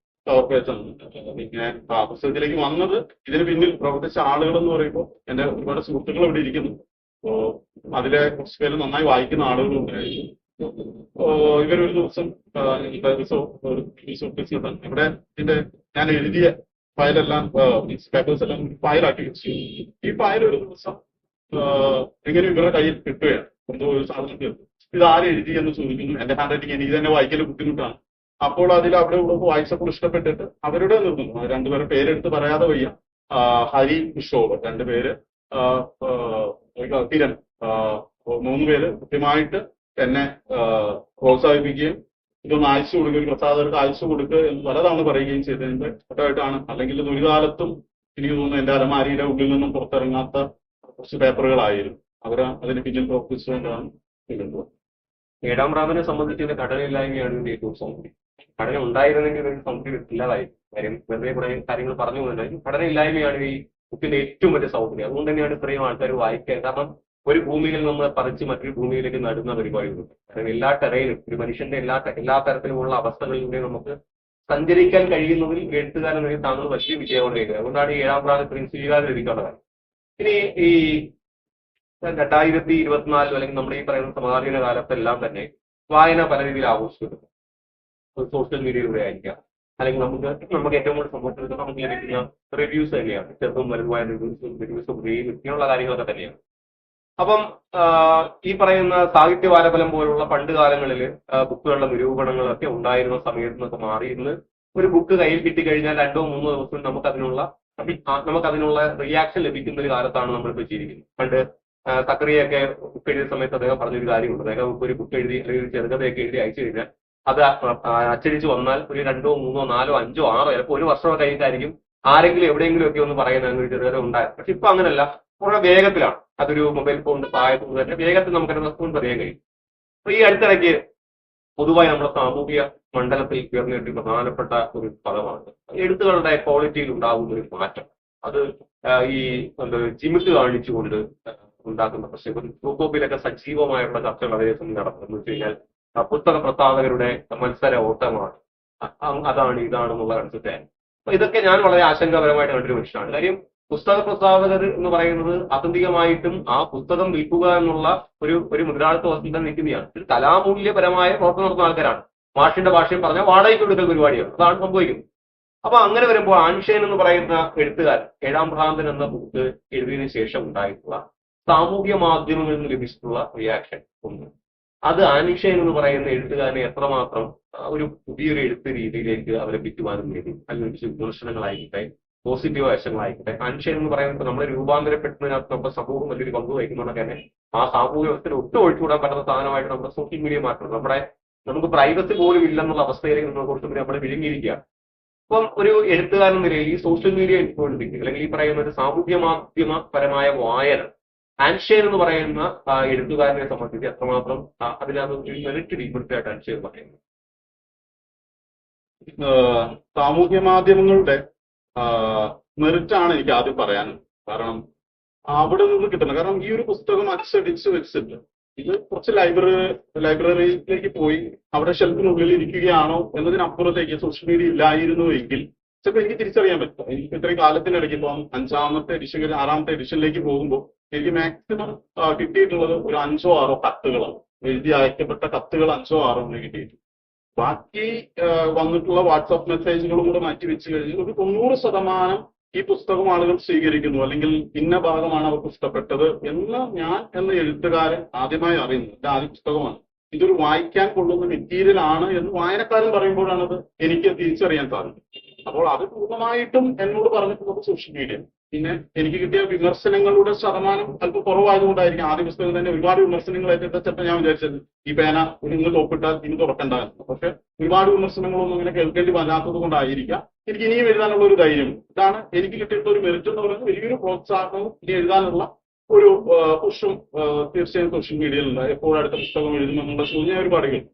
കവർ പേജാണ്. പിന്നെ പുസ്തകത്തിലേക്ക് വന്നത് ഇതിന് പിന്നിൽ പ്രവർത്തിച്ച ആളുകൾ എന്ന് പറയുമ്പോൾ എന്റെ ഒരുപാട് സുഹൃത്തുക്കൾ ഇവിടെ ഇരിക്കുന്നു. അതിലെ കുറച്ച് പേര് നന്നായി വായിക്കുന്ന ആളുകളുണ്ടായിരുന്നു. ഇവരൊരു ദിവസം ഇവിടെ ഇതിന്റെ ഞാൻ എഴുതിയ ഫയലെല്ലാം പേപ്പേഴ്സ് എല്ലാം ഫയലാക്കി വെച്ചു. ഈ ഫയൽ ഒരു ദിവസം എങ്ങനെ ഇവരുടെ കയ്യിൽ കിട്ടുകയാണ്. എന്തോ ഒരു സാധനത്തിൽ ഇത് ആര് എഴുതി എന്ന് ചോദിക്കുന്നു. എന്റെ ഹാൻഡ് റൈറ്റിംഗ് എനിക്ക് തന്നെ വായിക്കൽ ബുദ്ധിമുട്ടാണ്. അപ്പോൾ അതിൽ അവിടെ ഇവിടെ വായിച്ചപ്പോൾ ഇഷ്ടപ്പെട്ടിട്ട് അവരുടെ നിർത്തുന്നു. രണ്ടുപേരെ പേരെടുത്ത് പറയാതെ വയ്യ. ഹരി കിഷോർ രണ്ടുപേര്, കിരൺ, 3 പേര് കൃത്യമായിട്ട് എന്നെ പ്രോത്സാഹിപ്പിക്കുകയും ഇതൊന്ന് അയച്ചു കൊടുക്കുക, ഒരു പ്രസാദകർക്ക് അയച്ചു കൊടുക്കുക എന്ന് പലതവണ പറയുകയും ചെയ്തതിന്റെ ഘട്ടമായിട്ടാണ്. അല്ലെങ്കിൽ ഒരു കാലത്തും എനിക്ക് തോന്നുന്നു എന്റെ അലമാരിയുടെ ഉള്ളിൽ നിന്നും പുറത്തിറങ്ങാത്ത കുറച്ച് പേപ്പറുകളായിരുന്നു. അവർ അതിന് പിന്നിൽ പ്രവർത്തിച്ചുകൊണ്ടാണ് ഇടുന്നത്. ഏഴാം റാമിനെ സംബന്ധിച്ച് ഇത് ഘടനയില്ലായ്മയാണ് ഇതിന്റെ ഏറ്റവും സൗന്ദര്യം. ഘടന ഉണ്ടായിരുന്നെങ്കിൽ ഒരു സൗന്ദര്യം ഇല്ലാതായി. കാര്യം വെറുതെ കുറെ കാര്യങ്ങൾ പറഞ്ഞു പോകുന്നുണ്ടായിരുന്നു. ഘടനയില്ലായ്മയാണ് ഈ ബുക്കിന്റെ ഏറ്റവും വലിയ സൗന്ദര്യം. അതുകൊണ്ട് തന്നെയാണ് ഇത്രയും ആൾക്കാർ വായിക്കുക. കാരണം ഒരു ഭൂമിയിൽ നമ്മൾ പറിച്ച് മറ്റൊരു ഭൂമിയിലേക്ക് നടുന്ന പരിപാടികളുണ്ട്. കാരണം എല്ലാ ടെറയിലും ഒരു മനുഷ്യന്റെ എല്ലാ തരത്തിലുമുള്ള അവസ്ഥകളിലൂടെ നമുക്ക് സഞ്ചരിക്കാൻ കഴിയുന്നതിൽ എഴുത്തുകാരൻ താങ്കൾ വലിയ വിജയമാണ് ചെയ്തത്. അതുകൊണ്ടാണ് ഈ ഏഴാം റാം ഇത്രയും സ്വീകാര്യം ലഭിക്കേണ്ട കാര്യം. ഇനി ഈ 2024 അല്ലെങ്കിൽ നമ്മുടെ ഈ പറയുന്ന സമകാലീന കാലത്തെല്ലാം തന്നെ വായന പല രീതിയിൽ ആഘോഷിക്കുന്നു. സോഷ്യൽ മീഡിയയിലൂടെ ആയിരിക്കാം, അല്ലെങ്കിൽ നമുക്ക് ഏറ്റവും കൂടുതൽ സമൂഹത്തിൽ നമുക്ക് ലഭിക്കുന്ന റിവ്യൂസ് തന്നെയാണ്. ചെറുതും വലുതുമായ റിവ്യൂസും ഇങ്ങനെയുള്ള കാര്യങ്ങളൊക്കെ തന്നെയാണ്. അപ്പം ഈ പറയുന്ന സാഹിത്യവാരഫലം പോലുള്ള പണ്ട് കാലങ്ങളിൽ ബുക്കുകളുടെ നിരൂപണങ്ങളൊക്കെ ഉണ്ടായിരുന്ന സമയത്ത് നിന്നൊക്കെ മാറി ഇന്ന് ഒരു ബുക്ക് കയ്യിൽ കിട്ടിക്കഴിഞ്ഞാൽ 2-3 ദിവസം നമുക്കതിനുള്ള റിയാക്ഷൻ ലഭിക്കുന്ന ഒരു കാലത്താണ് നമ്മളിപ്പോൾ ചെയ്തിരിക്കുന്നത്. പണ്ട് സക്കറിയൊക്കെ ബുക്ക് എഴുതിയ സമയത്ത് അദ്ദേഹം പറഞ്ഞൊരു കാര്യമുണ്ട്. അദ്ദേഹം ഒരു ബുക്ക് എഴുതി അല്ലെങ്കിൽ ഒരു ചെറുകഥയൊക്കെ എഴുതി അയച്ചു കഴിഞ്ഞാൽ അത് അച്ചടിച്ച് വന്നാൽ ഒരു 2, 3, 4, 5, 6 ചിലപ്പോൾ ഒരു വർഷമോ കഴിഞ്ഞിട്ടായിരിക്കും ആരെങ്കിലും എവിടെയെങ്കിലും ഒക്കെ ഒന്ന് പറയുന്ന ഒരു ചെറുകഥ ഉണ്ടായത്. പക്ഷെ ഇപ്പൊ അങ്ങനെയല്ല, വളരെ വേഗത്തിലാണ്. അതൊരു മൊബൈൽ ഫോണിന്റെ സഹായത്തോട് തന്നെ വേഗത്തിൽ നമുക്കത് റെസ്പോൺസ് അറിയാൻ കഴിയും. അപ്പൊ ഈ അടുത്തിടയ്ക്ക് പൊതുവായി നമ്മുടെ സാമൂഹിക മണ്ഡലത്തിൽ ഉയർന്നിട്ട് പ്രധാനപ്പെട്ട ഒരു പദമാണ് എഴുത്തുകളുടെ ക്വാളിറ്റിയിൽ ഉണ്ടാകുന്ന ഒരു മാറ്റം. അത് ഈ ജിമിക്ക് കാണിച്ചുകൊണ്ട് ഉണ്ടാക്കുന്ന പ്രശ്നം. യൂട്യൂബിലൊക്കെ സജീവമായുള്ള ചർച്ചകൾ അതേ സമയം നടത്തുന്നത് വെച്ച് കഴിഞ്ഞാൽ പുസ്തക പ്രസാധകരുടെ മത്സര ഓട്ടമാണ്, അതാണ് ഇതാണെന്നുള്ള കൺസെപ്റ്റ്. അപ്പൊ ഇതൊക്കെ ഞാൻ വളരെ ആശങ്കാപരമായിട്ട് കണ്ടൊരു മനുഷ്യനാണ്. കാര്യം പുസ്തക പ്രസാധകർ എന്ന് പറയുന്നത് ആത്യന്തികമായിട്ടും ആ പുസ്തകം വിൽക്കുക എന്നുള്ള ഒരു മുതലാളിത്ത വസ്തുത തന്നെ നിൽക്കുന്നതാണ്. ഒരു കലാമൂല്യപരമായ പ്രവർത്തനം നടത്തുന്ന ആൾക്കാരാണ്. മാഷിന്റെ ഭാഷയും പറഞ്ഞാൽ വാടകയ്ക്ക് കൊടുക്കൽ പരിപാടിയാണ്. അതാണ് സംഭവിക്കുന്നത്. അപ്പൊ അങ്ങനെ വരുമ്പോൾ ആൻഷേൻ എന്ന് പറയുന്ന എഴുത്തുകാരൻ ഏഴാം ഭ്രാന്തൻ എന്ന ബുക്ക് എഴുതിയതിനു ശേഷം ഉണ്ടായിട്ടുള്ള സാമൂഹ്യ മാധ്യമങ്ങളിൽ നിന്ന് ലഭിച്ചിട്ടുള്ള റിയാക്ഷൻ ഒന്ന്, അത് ആൻഷേൻ എന്ന് പറയുന്ന എഴുത്തുകാരനെ എത്രമാത്രം ഒരു പുതിയൊരു എഴുത്ത് രീതിയിലേക്ക് അവലംബിക്കുവാനും വേണ്ടി അല്ലെങ്കിൽ വിമർശനങ്ങളായിക്കട്ടെ പോസിറ്റീവ് വശങ്ങളായിക്കട്ടെ. ആൻഷേൻ എന്ന് പറയുന്നത് നമ്മളെ രൂപാന്തരപ്പെടുന്നതിനകത്ത് നമ്മുടെ സമൂഹം വലിയൊരു പങ്ക് വഹിക്കുന്നതൊക്കെ തന്നെ ആ സാമൂഹ്യ വ്യവസ്ഥയിൽ ഒട്ടും ഒഴിച്ചുകൂടാൻ പറ്റുന്ന സാധനമായിട്ട് നമ്മുടെ സോഷ്യൽ മീഡിയ മാറ്റുന്നത്. നമുക്ക് പ്രൈവസി പോലും ഇല്ലെന്നുള്ള അവസ്ഥയിലേക്ക് നമ്മൾ കുറച്ചും കൂടി നമ്മളെ വിഴുങ്ങിയിരിക്കുകയാണ്. അപ്പം ഒരു എഴുത്തുകാരൻ നിലയിൽ ഈ സോഷ്യൽ മീഡിയ ഇൻഫ്ലുവൻസിങ് അല്ലെങ്കിൽ ഈ പറയുന്ന ഒരു സാമൂഹ്യ മാധ്യമപരമായ വായന ആൻഷേൻ എന്ന് പറയുന്ന എഴുത്തുകാരനെ സംബന്ധിച്ച് എത്രമാത്രം അതിനകത്ത് മെറിറ്റ് ഡീപ്പെടുത്തിയായിട്ട് ആൻഷേൻ പറയുന്നത്? സാമൂഹ്യ മാധ്യമങ്ങളുടെ മെറിറ്റാണ് എനിക്ക് ആദ്യം പറയാനുള്ളത്. കാരണം അവിടെ നിന്ന് കിട്ടുന്നത്, കാരണം ഈ ഒരു പുസ്തകം അച്ചടിച്ച് വെച്ചിട്ട് ഇത് കുറച്ച് ലൈബ്രറിയിലേക്ക് പോയി അവിടെ ഷെൽഫിനുള്ളിൽ ഇരിക്കുകയാണോ എന്നതിനപ്പുറത്തേക്ക് സോഷ്യൽ മീഡിയ ഇല്ലായിരുന്നു എങ്കിൽ ചിലപ്പോൾ എനിക്ക് തിരിച്ചറിയാൻ പറ്റും. എനിക്ക് ഇത്രയും കാലത്തിനിടയ്ക്ക് ഇപ്പം 5ാമത്തെ എഡിഷൻ 6ാമത്തെ എഡിഷനിലേക്ക് പോകുമ്പോൾ എനിക്ക് മാക്സിമം കിട്ടിയിട്ടുള്ളത് ഒരു 5 or 6 കത്തുകളാണ്. എഴുതി അയക്കപ്പെട്ട കത്തുകൾ 5 or 6 കിട്ടിയിട്ടുണ്ട്. ബാക്കി വന്നിട്ടുള്ള വാട്സാപ്പ് മെസ്സേജുകളും കൂടെ മാറ്റി വെച്ച് കഴിഞ്ഞാൽ ഒരു 90% ഈ പുസ്തകം ആളുകൾ സ്വീകരിക്കുന്നു, അല്ലെങ്കിൽ ഇന്ന ഭാഗമാണ് അവർക്ക് ഇഷ്ടപ്പെട്ടത് എന്ന് ഞാൻ എന്ന എഴുത്തുകാരൻ ആദ്യമായി അറിയുന്നത്. എന്റെ ആദ്യ പുസ്തകമാണ്, ഇതൊരു വായിക്കാൻ കൊള്ളുന്ന മെറ്റീരിയൽ ആണ് എന്ന് വായനക്കാരൻ പറയുമ്പോഴാണ് അത് എനിക്ക് തിരിച്ചറിയാൻ സാധിക്കും. അപ്പോൾ അത് പൂർണ്ണമായിട്ടും എന്നോട് പറഞ്ഞിട്ടുള്ളത് സോഷ്യൽ മീഡിയ. പിന്നെ എനിക്ക് കിട്ടിയ വിമർശനങ്ങളുടെ ശതമാനം അല്പം കുറവായതുകൊണ്ടായിരിക്കും. ആദ്യ പുസ്തകം തന്നെ ഒരുപാട് വിമർശനങ്ങൾ ഏറ്റെടുത്തപ്പോൾ ഞാൻ വിചാരിച്ചത് ഈ പേന നിങ്ങൾ ഒപ്പിട്ടാൽ ഇനി തുറക്കണ്ടായിരുന്നു. പക്ഷെ ഒരുപാട് വിമർശനങ്ങളൊന്നും ഇങ്ങനെ കേൾക്കേണ്ടി വരാത്തത് കൊണ്ടായിരിക്കാം എനിക്ക് ഇനിയും എഴുതാനുള്ള ഒരു ധൈര്യം. ഇതാണ് എനിക്ക് കിട്ടിയിട്ടുള്ള ഒരു മെറിറ്റ് എന്ന് പറയുന്നത്. വലിയൊരു പ്രോത്സാഹനവും ഇനി എഴുതാനുള്ള ഒരു പുഷും തീർച്ചയായും സോഷ്യൽ മീഡിയയിലുണ്ട്. എപ്പോഴും അടുത്ത പുസ്തകം എഴുതുമെന്നുള്ള ചോദ്യം ഞാൻ ഒരുപാട് കേൾക്കും.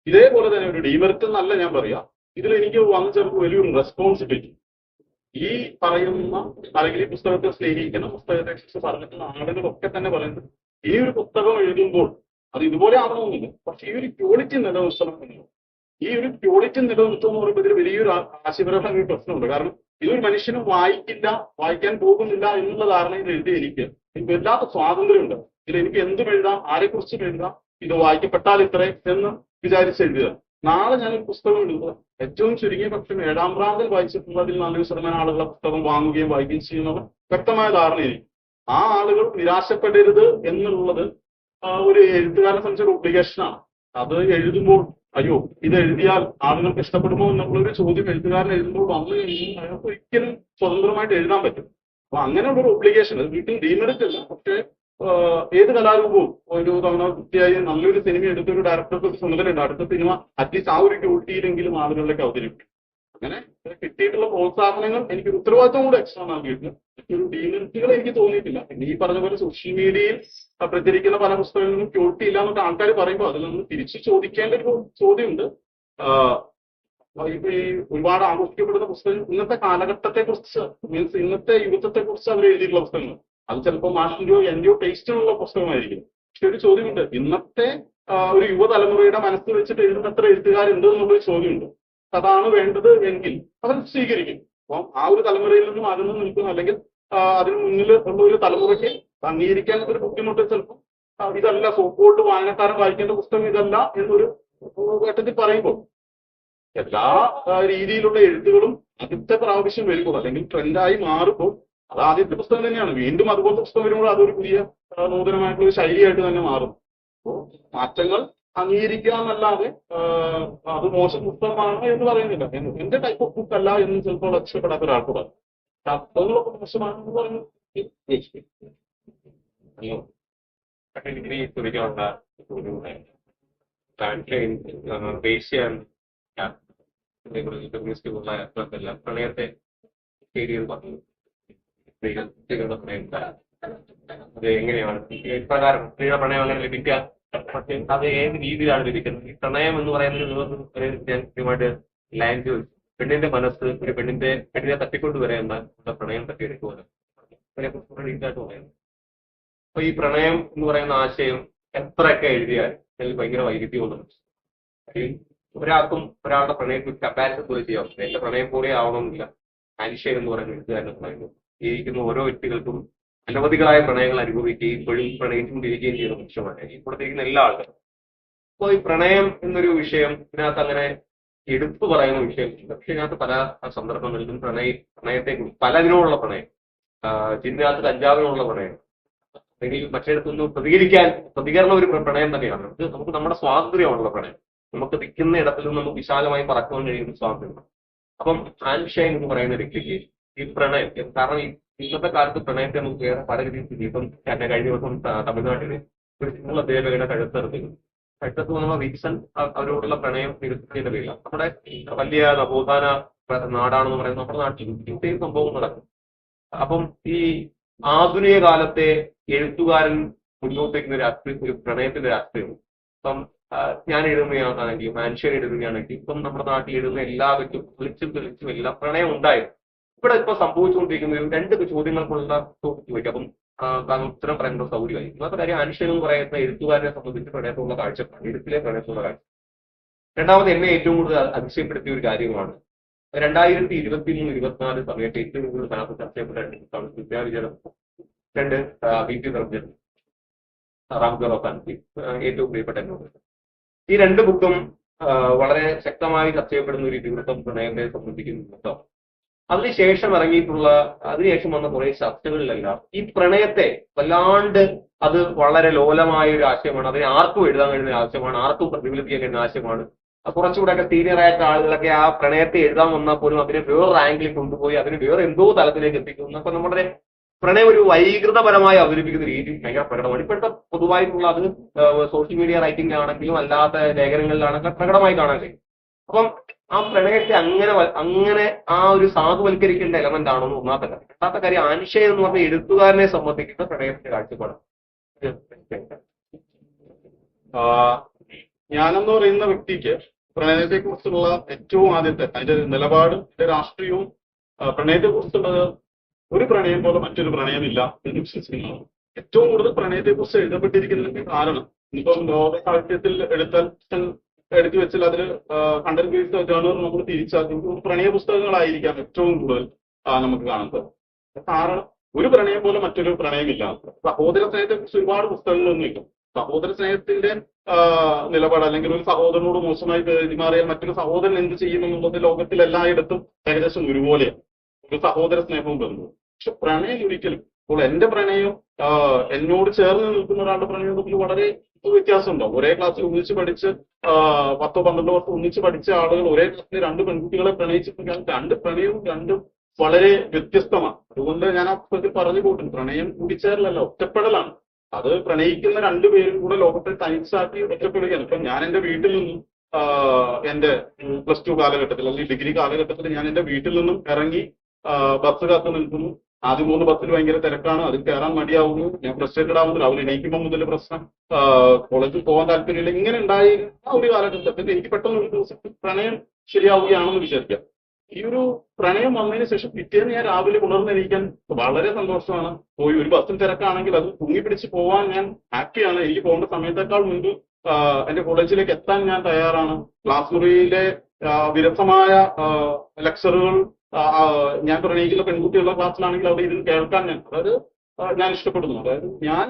ഇതേപോലെ തന്നെ ഒരു ഡീമെറിറ്റ് എന്നല്ല ഞാൻ പറയാം, ഇതിൽ എനിക്ക് വന്നു ചേർത്ത് വലിയൊരു റെസ്പോൺസിബിലിറ്റി. ഈ പറയുന്ന അല്ലെങ്കിൽ ഈ പുസ്തകത്തെ സ്നേഹിക്കുന്ന, പുസ്തകത്തെ കുറിച്ച് പറഞ്ഞിട്ടുള്ള ആളുകളൊക്കെ തന്നെ പറയുന്നത് ഈ ഒരു പുസ്തകം എഴുതുമ്പോൾ അത് ഇതുപോലെ ആവണമെന്നില്ല, പക്ഷെ ഈ ഒരു ക്വാളിറ്റി നിലനിർത്തണം എന്നുള്ളത്. ഈ ഒരു ക്വാളിറ്റി നിലനിർത്തുക എന്ന് പറയുമ്പോൾ ഇതിൽ വലിയൊരു ആശയപരമായ ഒരു പ്രശ്നമുണ്ട്. കാരണം ഇതൊരു മനുഷ്യന് വായിക്കാൻ പോകുന്നില്ല എന്നുള്ള ധാരണയിൽ എഴുതി എനിക്ക് വല്ലാത്ത സ്വാതന്ത്ര്യമുണ്ട്. ഇതിൽ എനിക്ക് എന്തും എഴുതാം, ആരെക്കുറിച്ചും എഴുതാം, ഇത് വായിക്കപ്പെട്ടാൽ ഇത്രേ എന്ന് വിചാരിച്ച് എഴുതുക. നാളെ ഞാനൊരു പുസ്തകം എഴുതുക, ഏറ്റവും ചുരുങ്ങിയ പക്ഷം 7ാം റാങ്കിൽ വായിച്ചിട്ടുള്ളതിൽ 40% ആളുകളെ പുസ്തകം വാങ്ങുകയും വായിക്കുകയും ചെയ്യുന്നത് വ്യക്തമായ ധാരണയായിരിക്കും. ആ ആളുകൾ നിരാശപ്പെടരുത് എന്നുള്ളത് ഒരു എഴുത്തുകാരനെ സംബന്ധിച്ച ഒബ്ലിഗേഷനാണ്. അത് എഴുതുമ്പോൾ അയ്യോ ഇത് എഴുതിയാൽ ആളുകൾക്ക് ഇഷ്ടപ്പെടുമോ എന്നുള്ളൊരു ചോദ്യം എഴുത്തുകാരൻ എഴുതുമ്പോൾ വന്നു കഴിഞ്ഞാൽ അയാൾക്ക് ഒരിക്കലും സ്വതന്ത്രമായിട്ട് എഴുതാൻ പറ്റും. അപ്പൊ അങ്ങനെയുള്ള ഒരു ഒബ്ലിഗേഷൻ അത് വീട്ടിൽ ഡീമെറിറ്റ് അല്ല. പക്ഷേ ഏത് കലാരൂപവും ഒരു തവണ വൃത്തിയായി നല്ലൊരു സിനിമ എടുത്തൊരു ഡയറക്ടർക്ക് ഒരു ചുമതലയുണ്ട്, അടുത്ത സിനിമ അറ്റ്ലീസ്റ്റ് ആ ഒരു ക്വാളിറ്റിയിലെങ്കിലും ആളുകളിലേക്ക് അവതരിപ്പിക്കും. അങ്ങനെ കിട്ടിയിട്ടുള്ള പ്രോത്സാഹനങ്ങൾ എനിക്കൊരു ഉത്തരവാദിത്വം കൂടെ എക്സ്ട്രാ നൽകിയിട്ടുണ്ട്. ഒരു ഡീമെറിറ്റുകൾ എനിക്ക് തോന്നിയിട്ടില്ല. പിന്നെ ഈ പറഞ്ഞ പോലെ സോഷ്യൽ മീഡിയയിൽ പ്രചരിക്കുന്ന പല പുസ്തകങ്ങളും ക്വാളിറ്റി ഇല്ല എന്നൊക്കെ ആൾക്കാർ പറയുമ്പോൾ അതിൽ നിന്ന് തിരിച്ചു ചോദിക്കേണ്ട ഒരു ചോദ്യമുണ്ട്. ഇപ്പൊ ഈ ഒരുപാട് ആഘോഷിക്കപ്പെടുന്ന പുസ്തകം ഇന്നത്തെ കാലഘട്ടത്തെ കുറിച്ച്, മീൻസ് ഇന്നത്തെ യുവത്വത്തെ കുറിച്ച് അവർ എഴുതിയിട്ടുള്ള പുസ്തകങ്ങൾ, അത് ചിലപ്പോൾ മാഷിന്റെയോ എന്റെയോ ടേസ്റ്റിനുള്ള പുസ്തകമായിരിക്കും. പക്ഷെ ഒരു ചോദ്യമുണ്ട്, ഇന്നത്തെ ഒരു യുവതലമുറയുടെ മനസ്സിൽ വെച്ചിട്ട് എഴുതുന്ന എത്ര എഴുത്തുകാരുണ്ട് എന്നുള്ളൊരു ചോദ്യമുണ്ട്. അതാണ് വേണ്ടത് എങ്കിൽ അവർ സ്വീകരിക്കും. അപ്പം ആ ഒരു തലമുറയിൽ നിന്നും അകന്നു നിൽക്കുന്നു, അല്ലെങ്കിൽ അതിന് മുന്നിൽ ഉള്ള ഒരു തലമുറയ്ക്ക് അംഗീകരിക്കാൻ ഒരു ബുദ്ധിമുട്ട് ചിലപ്പോൾ ഇതല്ല സോപ്പോട്ട് വായനക്കാരൻ വായിക്കേണ്ട പുസ്തകം ഇതല്ല എന്നൊരു ഘട്ടത്തിൽ പറയുമ്പോൾ എല്ലാ രീതിയിലുള്ള എഴുത്തുകളും ആദ്യത്തെ പ്രാവശ്യം വരുമ്പോൾ അല്ലെങ്കിൽ ട്രെൻഡായി മാറുമ്പോൾ അത് ആദ്യത്തെ പുസ്തകം തന്നെയാണ്. വീണ്ടും അതുപോലത്തെ പുസ്തകം വരുമ്പോൾ അതൊരു പുതിയ നൂതനമായിട്ടുള്ള ഒരു ശൈലിയായിട്ട് തന്നെ മാറും. അപ്പോൾ മാറ്റങ്ങൾ അംഗീകരിക്കുക എന്നല്ലാതെ അത് മോശം പുസ്തകമാണ് എന്ന് പറയുന്നില്ല. എന്റെ ടൈപ്പ് ഓഫ് ബുക്ക് അല്ല എന്ന് ചിലപ്പോൾ ഇഷ്ടപ്പെടാത്ത ഒരാൾക്ക് പറയും. പുസ്തകങ്ങളൊക്കെ മോശമാണെന്ന് പറഞ്ഞു ഡിഗ്രി കുറിക്കാനുള്ള ഒരു ദേശീയ പ്രണയത്തെ ശരിയെന്ന് പറഞ്ഞു. സ്ത്രീകളുടെ പ്രണയം അത് എങ്ങനെയാണ് ഇപ്രകാരം സ്ത്രീയുടെ പ്രണയം അങ്ങനെ ലഭിക്കുക, പക്ഷെ അത് ഏത് രീതിയിലാണ് ലഭിക്കുന്നത്? ഈ പ്രണയം എന്ന് പറയുന്നത് ഞാൻ കൃത്യമായിട്ട് ലാംഗ്വേജ്, പെണ്ണിന്റെ മനസ്സ്, ഒരു പെണ്ണിനെ തട്ടിക്കൊണ്ടുവരെ എന്ന പ്രണയം തട്ടിയെടുക്കുമല്ലോ, അതിനെക്കുറിച്ചുള്ള ഡീറ്റായിട്ട് പറയുന്നത്. അപ്പൊ ഈ പ്രണയം എന്ന് പറയുന്ന ആശയം എത്രയൊക്കെ എഴുതിയാൽ അതിൽ ഭയങ്കര വൈരുദ്ധ്യമൊന്നും ഒരാൾക്കും ഒരാളുടെ പ്രണയത്തിൽ കപ്പാസിറ്റി പോലെ ചെയ്യാം. എന്റെ പ്രണയം പോലെ ആവണമെന്നില്ല. ആൻഷ്യൻ എന്ന് പറയുന്ന എഴുത്തുകാരനെ പറയുന്നു. ജീവിക്കുന്ന ഓരോ വ്യക്തികൾക്കും അനവധികളായ പ്രണയങ്ങൾ അനുഭവിക്കുകയും ഇപ്പോഴും പ്രണയിച്ചുകൊണ്ടിരിക്കുകയും ചെയ്യുന്ന മനുഷ്യമാണ് ഈ കൊടുത്തിരിക്കുന്ന എല്ലാ ആൾക്കാരും. അപ്പോൾ ഈ പ്രണയം എന്നൊരു വിഷയം ഇതിനകത്ത് അങ്ങനെ എടുത്തു പറയുന്ന വിഷയം, പക്ഷെ ഇതിനകത്ത് പല സന്ദർഭങ്ങളിലും പ്രണയത്തെക്കുറിച്ച് പലതിനോടുള്ള പ്രണയം, ചിന്തകത്ത് കഞ്ചാവിനോടുള്ള പ്രണയം, അല്ലെങ്കിൽ മറ്റിടത്തൊന്നും പ്രതികരണം ഒരു പ്രണയം തന്നെയാണ്. നമുക്ക് നമ്മുടെ സ്വാതന്ത്ര്യമാണുള്ള പ്രണയം. നമുക്ക് നിൽക്കുന്ന ഇടത്തിൽ നിന്ന് നമുക്ക് വിശാലമായി പറക്കുവാൻ കഴിയുന്ന സ്വാതന്ത്ര്യം. അപ്പം ആൻഷൈൻ എന്ന് പറയുന്ന വ്യക്തിക്ക് ഈ പ്രണയം, കാരണം ഇന്നത്തെ കാലത്ത് പ്രണയത്തെ നമുക്ക് വേറെ പല രീതിയിൽ, ഇപ്പം എന്നെ കഴിഞ്ഞ ദിവസം തമിഴ്നാട്ടിൽ ഒരു സിംഗിൾ അധ്യാപകയുടെ കഴുത്തത്ത് വന്ന റീസൺ അവരോടുള്ള പ്രണയം നിരത്തിയുടെ പേരില്ല. നമ്മുടെ വലിയ നവോത്ഥാന നാടാണെന്ന് പറയുന്നത് നമ്മുടെ നാട്ടിൽ ഇത്രയും സംഭവം നടക്കും. അപ്പം ഈ ആധുനിക കാലത്തെ എഴുത്തുകാരൻ മുന്നോട്ട് വയ്ക്കുന്ന ഒരു പ്രണയത്തിന്റെ രാഷ്ട്രീയമാണ്. ഇപ്പം ഞാൻ എഴുതുന്നതാണെങ്കിലും ആൻഷ്യൻ എഴുതുകയാണെങ്കിൽ ഇപ്പം നമ്മുടെ നാട്ടിൽ എഴുതുന്ന എല്ലാവർക്കും തെളിച്ചും എല്ലാം പ്രണയം ഉണ്ടായിരുന്നു. ഇവിടെ ഇപ്പൊ സംഭവിച്ചുകൊണ്ടിരിക്കുന്ന രണ്ട് ചോദ്യങ്ങൾക്കുള്ള ടോപ്പിക്ക് വയ്ക്കും. അപ്പം ഉത്തരം പറയുന്ന സൗകര്യമായി. ഇന്നത്തെ കാര്യം ആൻഷ്യൻ എന്ന് പറയുന്ന എഴുത്തുകാരനെ സംബന്ധിച്ച് പ്രണയത്തുള്ള കാഴ്ചപ്പാട്, എഴുത്തിലെ പ്രണയത്തുള്ള കാഴ്ച. രണ്ടാമത് എന്നെ ഏറ്റവും കൂടുതൽ അതിശയപ്പെടുത്തിയ ഒരു കാര്യമാണ് 2023-24 സമയത്ത് ഏറ്റവും കൂടുതൽ സ്ഥാനത്ത് ചർച്ച ചെയ്യപ്പെട്ട വിദ്യാവിചാരം, രണ്ട് ബി.പി. സർജൻ, റാംഗർ ഓഫ് ആൻസി, ഏറ്റവും പ്രിയപ്പെട്ട എന്നോട്. ഈ രണ്ട് ബുക്കും വളരെ ശക്തമായി ചർച്ച ചെയ്യപ്പെടുന്ന ഒരു ഇതിവൃത്തം പ്രണയത്തെ സംബന്ധിക്കുന്ന പുസ്തകം. അതിനുശേഷം ഇറങ്ങിയിട്ടുള്ള അതിനുശേഷം വന്ന കുറെ ചർച്ചകളിലെല്ലാം ഈ പ്രണയത്തെ വല്ലാണ്ട് അത് വളരെ ലോലമായ ഒരു ആശയമാണ്, അതിനെ ആർക്കും എഴുതാൻ കഴിയുന്ന ആശയമാണ്, ആർക്കും പ്രതിഫലിപ്പിക്കാൻ കഴിയുന്ന ആശയമാണ്. കുറച്ചുകൂടെയൊക്കെ സീനിയർ ആയിട്ട് ആളുകളൊക്കെ ആ പ്രണയത്തെ എഴുതാൻ വന്നാൽ പോലും അതിനെ വേറൊരു ആംഗിളിൽ കൊണ്ടുപോയി അതിന് വേറെ എന്തോ തലത്തിലേക്ക് എത്തിക്കുന്നു. അപ്പൊ നമ്മുടെ പ്രണയം ഒരു വൈകൃതപരമായി അവതരിപ്പിക്കുന്ന രീതി ഭയങ്കര പ്രകടമാണ്. ഇപ്പോഴത്തെ പൊതുവായിട്ടുള്ള അത് സോഷ്യൽ മീഡിയ റൈറ്റിംഗിലാണെങ്കിലും അല്ലാത്ത ലേഖനങ്ങളിലാണെങ്കിലും പ്രകടമായി കാണാൻ കഴിയും. അപ്പം ആ പ്രണയത്തെ അങ്ങനെ ആ ഒരു സാധുവൽക്കരിക്കേണ്ട എലമെന്റ് ആണെന്ന് ഒന്നാമത്തെ കാര്യം. രണ്ടാമത്തെ കാര്യം ആൻഷയ എന്ന് പറഞ്ഞ എഴുത്തുകാരനെ സംബന്ധിക്കുന്ന പ്രണയത്തിന്റെ കാഴ്ചപ്പാട്. ഞാനെന്ന് പറയുന്ന വ്യക്തിക്ക് പ്രണയത്തെ കുറിച്ചുള്ള ഏറ്റവും ആദ്യത്തെ അതിന്റെ നിലപാട് രാഷ്ട്രീയവും പ്രണയത്തെ കുറിച്ചുള്ളത് ഒരു പ്രണയം പോലെ മറ്റൊരു പ്രണയമില്ല എന്ന് വിശ്വസിക്കുന്നു. ഏറ്റവും കൂടുതൽ പ്രണയത്തെ കുറിച്ച് എഴുതപ്പെട്ടിരിക്കുന്നതിന്റെ കാരണം ഇനിയിപ്പം ലോക സാഹിത്യത്തിൽ എടുത്തു വെച്ചാൽ അതിൽ 100 ബേസ് ജേണൽ നമ്മൾ തിരിച്ചാൽ പ്രണയ പുസ്തകങ്ങളായിരിക്കാം ഏറ്റവും കൂടുതൽ നമുക്ക് കാണുന്നത്. കാരണം ഒരു പ്രണയം പോലെ മറ്റൊരു പ്രണയമില്ല. സഹോദര സ്നേഹത്തെ കുറിച്ച് ഒരുപാട് പുസ്തകങ്ങളൊന്നുമില്ല. സഹോദര സ്നേഹത്തിന്റെ നിലപാട് അല്ലെങ്കിൽ ഒരു സഹോദരനോട് മോശമായി പെരുമാറിയാൽ മറ്റൊരു സഹോദരൻ എന്ത് ചെയ്യുമെന്നുള്ളത് ലോകത്തിൽ എല്ലായിടത്തും ഏകദേശം ഒരുപോലെയാണ്. ഒരു സഹോദര സ്നേഹവും ബന്ധവും. പക്ഷെ പ്രണയം ഒരിക്കലും ഇപ്പോൾ എന്റെ പ്രണയം എന്നോട് ചേർന്ന് നിൽക്കുന്ന ഒരാളുടെ പ്രണയം തമ്മിൽ വളരെ വ്യത്യാസം ഉണ്ടാവും. ഒരേ ക്ലാസ്സിൽ ഒന്നിച്ച് പഠിച്ച് 10-12 വർഷം ഒന്നിച്ച് പഠിച്ച ആളുകൾ ഒരേ ക്ലാസ്സിലെ 2 പെൺകുട്ടികളെ പ്രണയിച്ചിട്ടുണ്ടെങ്കിൽ 2 പ്രണയവും രണ്ടും വളരെ വ്യത്യസ്തമാണ്. അതുകൊണ്ട് ഞാൻ ആ പുസ്തകത്തിൽ പറഞ്ഞു പോയിട്ടുണ്ട്, പ്രണയം കൂടിച്ചേരലല്ല, ഒറ്റപ്പെടലാണ്. അത് പ്രണയിക്കുന്ന 2 പേരും കൂടെ ലോകത്തെ തനിച്ചാക്കി ഒറ്റപ്പെടുകയാണ്. ഇപ്പൊ ഞാൻ എന്റെ വീട്ടിൽ നിന്നും എന്റെ +2 കാലഘട്ടത്തിൽ അല്ലെങ്കിൽ ഡിഗ്രി കാലഘട്ടത്തിൽ ഞാൻ എന്റെ വീട്ടിൽ നിന്നും ഇറങ്ങി ബസ് കാത്തു നിൽക്കുന്നു. ആദ്യം 3 ബസ്സിൽ ഭയങ്കര തിരക്കാണ്, അതിൽ കയറാൻ മടിയാവുന്നു, ഞാൻ ഫ്രസ്ട്രേറ്റഡ് ആവുന്നു, അവർ എണീക്കുമ്പോൾ മുതൽ പ്രശ്നം, കോളേജിൽ പോകാൻ താല്പര്യമില്ല. ഇങ്ങനെ ഉണ്ടായി ആ ഒരു കാലഘട്ടത്തിൽ എനിക്ക് പെട്ടെന്ന് ഒരു ദിവസത്തിൽ പ്രണയം ശരിയാവുകയാണെന്ന് വിചാരിക്കാം. ഈ ഒരു പ്രണയം വന്നതിന് ശേഷം പിറ്റേന്ന് ഞാൻ രാവിലെ ഉണർന്നെണീക്കാൻ വളരെ സന്തോഷമാണ്. പോയി ഒരു ബസ്സിൽ തിരക്കാണെങ്കിൽ അത് തൂങ്ങിപ്പിടിച്ച് പോവാൻ ഞാൻ ഹാപ്പിയാണ്. എനിക്ക് പോകേണ്ട സമയത്തേക്കാൾ മുൻപ് എന്റെ കോളേജിലേക്ക് എത്താൻ ഞാൻ തയ്യാറാണ്. ക്ലാസ് മുറിയിലെ വിരസമായ ലെക്ചറുകൾ ഞാൻ പ്രണയിക്കുന്ന പെൺകുട്ടികളുടെ ക്ലാസ്സിലാണെങ്കിൽ അവിടെ ഇരുന്ന് കേൾക്കാൻ ഞാൻ ഇഷ്ടപ്പെടുന്നു. അതായത് ഞാൻ